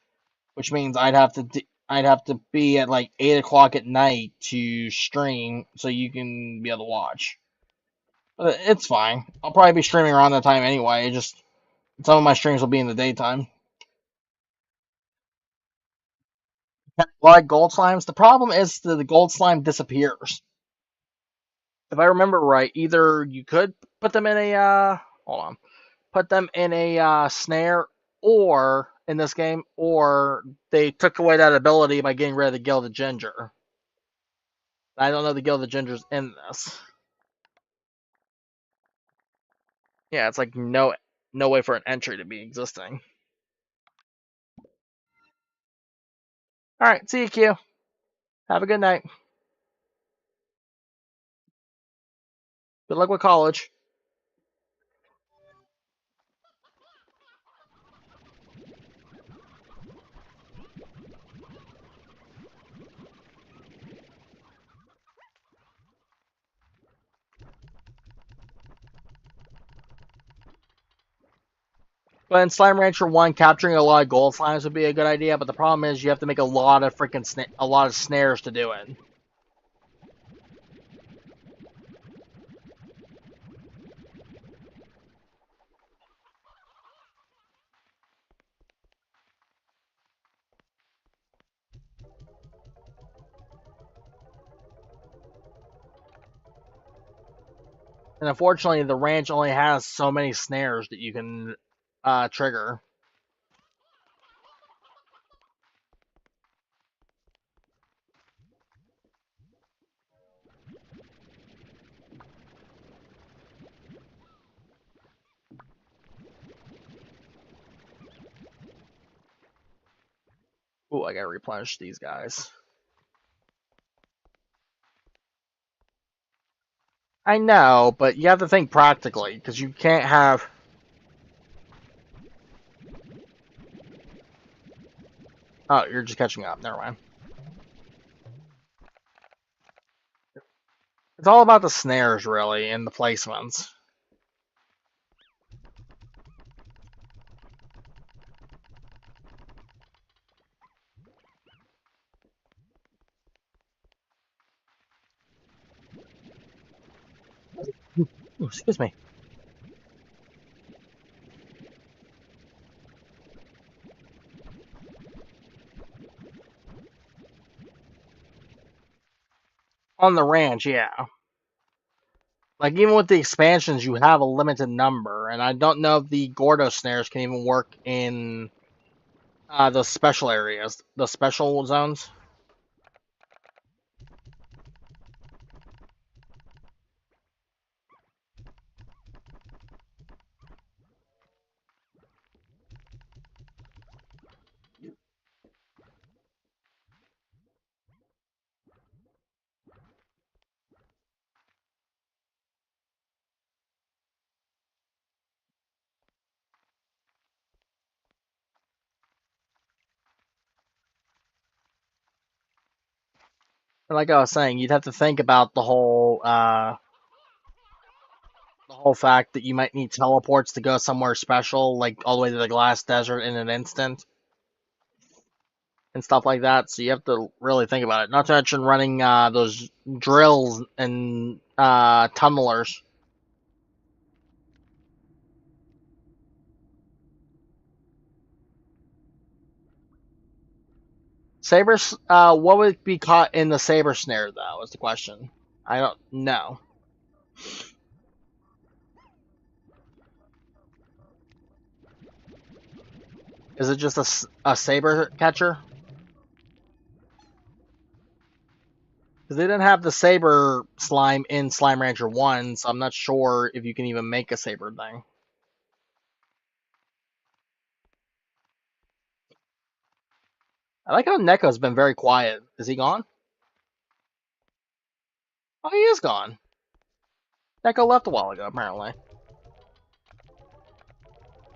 which means I'd have to be at like 8 o'clock at night to stream so you can be able to watch. But it's fine. I'll probably be streaming around that time anyway. Just some of my streams will be in the daytime. Like gold slimes, the problem is that the gold slime disappears. If I remember right, either you could put them in a hold on, put them in a snare, or in this game, or they took away that ability by getting rid of the Gilded Ginger. I don't know the Gilded Ginger's in this. Yeah, it's like no way for an entry to be existing. All right, see you, Q. Have a good night. Good luck with college. But in Slime Rancher 1, capturing a lot of gold slimes would be a good idea, but the problem is you have to make a lot of snares to do it. And unfortunately, the ranch only has so many snares that you can trigger. Ooh, I gotta replenish these guys. I know, but you have to think practically, because you can't have... Oh, you're just catching up. Never mind. It's all about the snares, really, and the placements. Ooh, excuse me. On the ranch, yeah. Like, even with the expansions, you have a limited number, and I don't know if the Gordo snares can even work in the special areas, the special zones. And like I was saying, you'd have to think about the whole fact that you might need teleports to go somewhere special, like all the way to the glass desert in an instant, and stuff like that. So you have to really think about it. Not to mention running those drills and tunnelers. Sabers, what would be caught in the saber snare, though, is the question. I don't know. Is it just a saber catcher? Because they didn't have the saber slime in Slime Rancher 1, so I'm not sure if you can even make a saber thing. I like how Neko's been very quiet. Is he gone? Oh, he is gone. Neko left a while ago, apparently.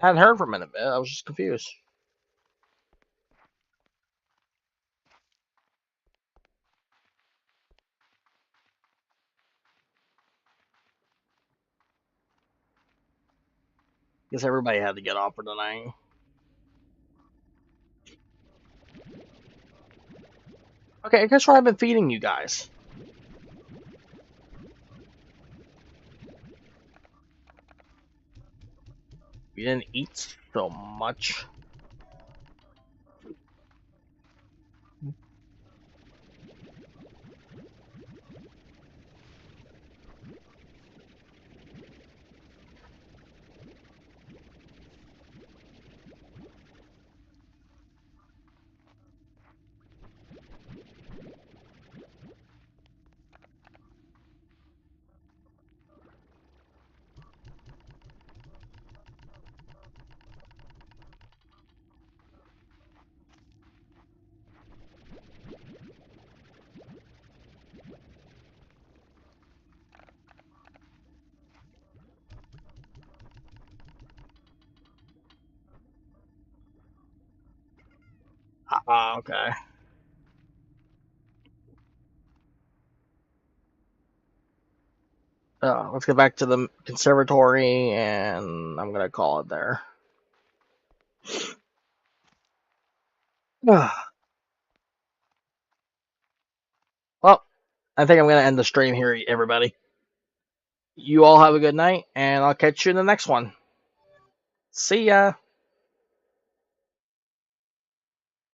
Hadn't heard from him in a bit. I was just confused. Guess everybody had to get off for tonight. Okay, guess what I've been feeding you guys? We didn't eat so much. Okay. Let's get back to the conservatory, and I'm gonna call it there. well, I think I'm going to end the stream here, everybody. You all have a good night, and I'll catch you in the next one. See ya.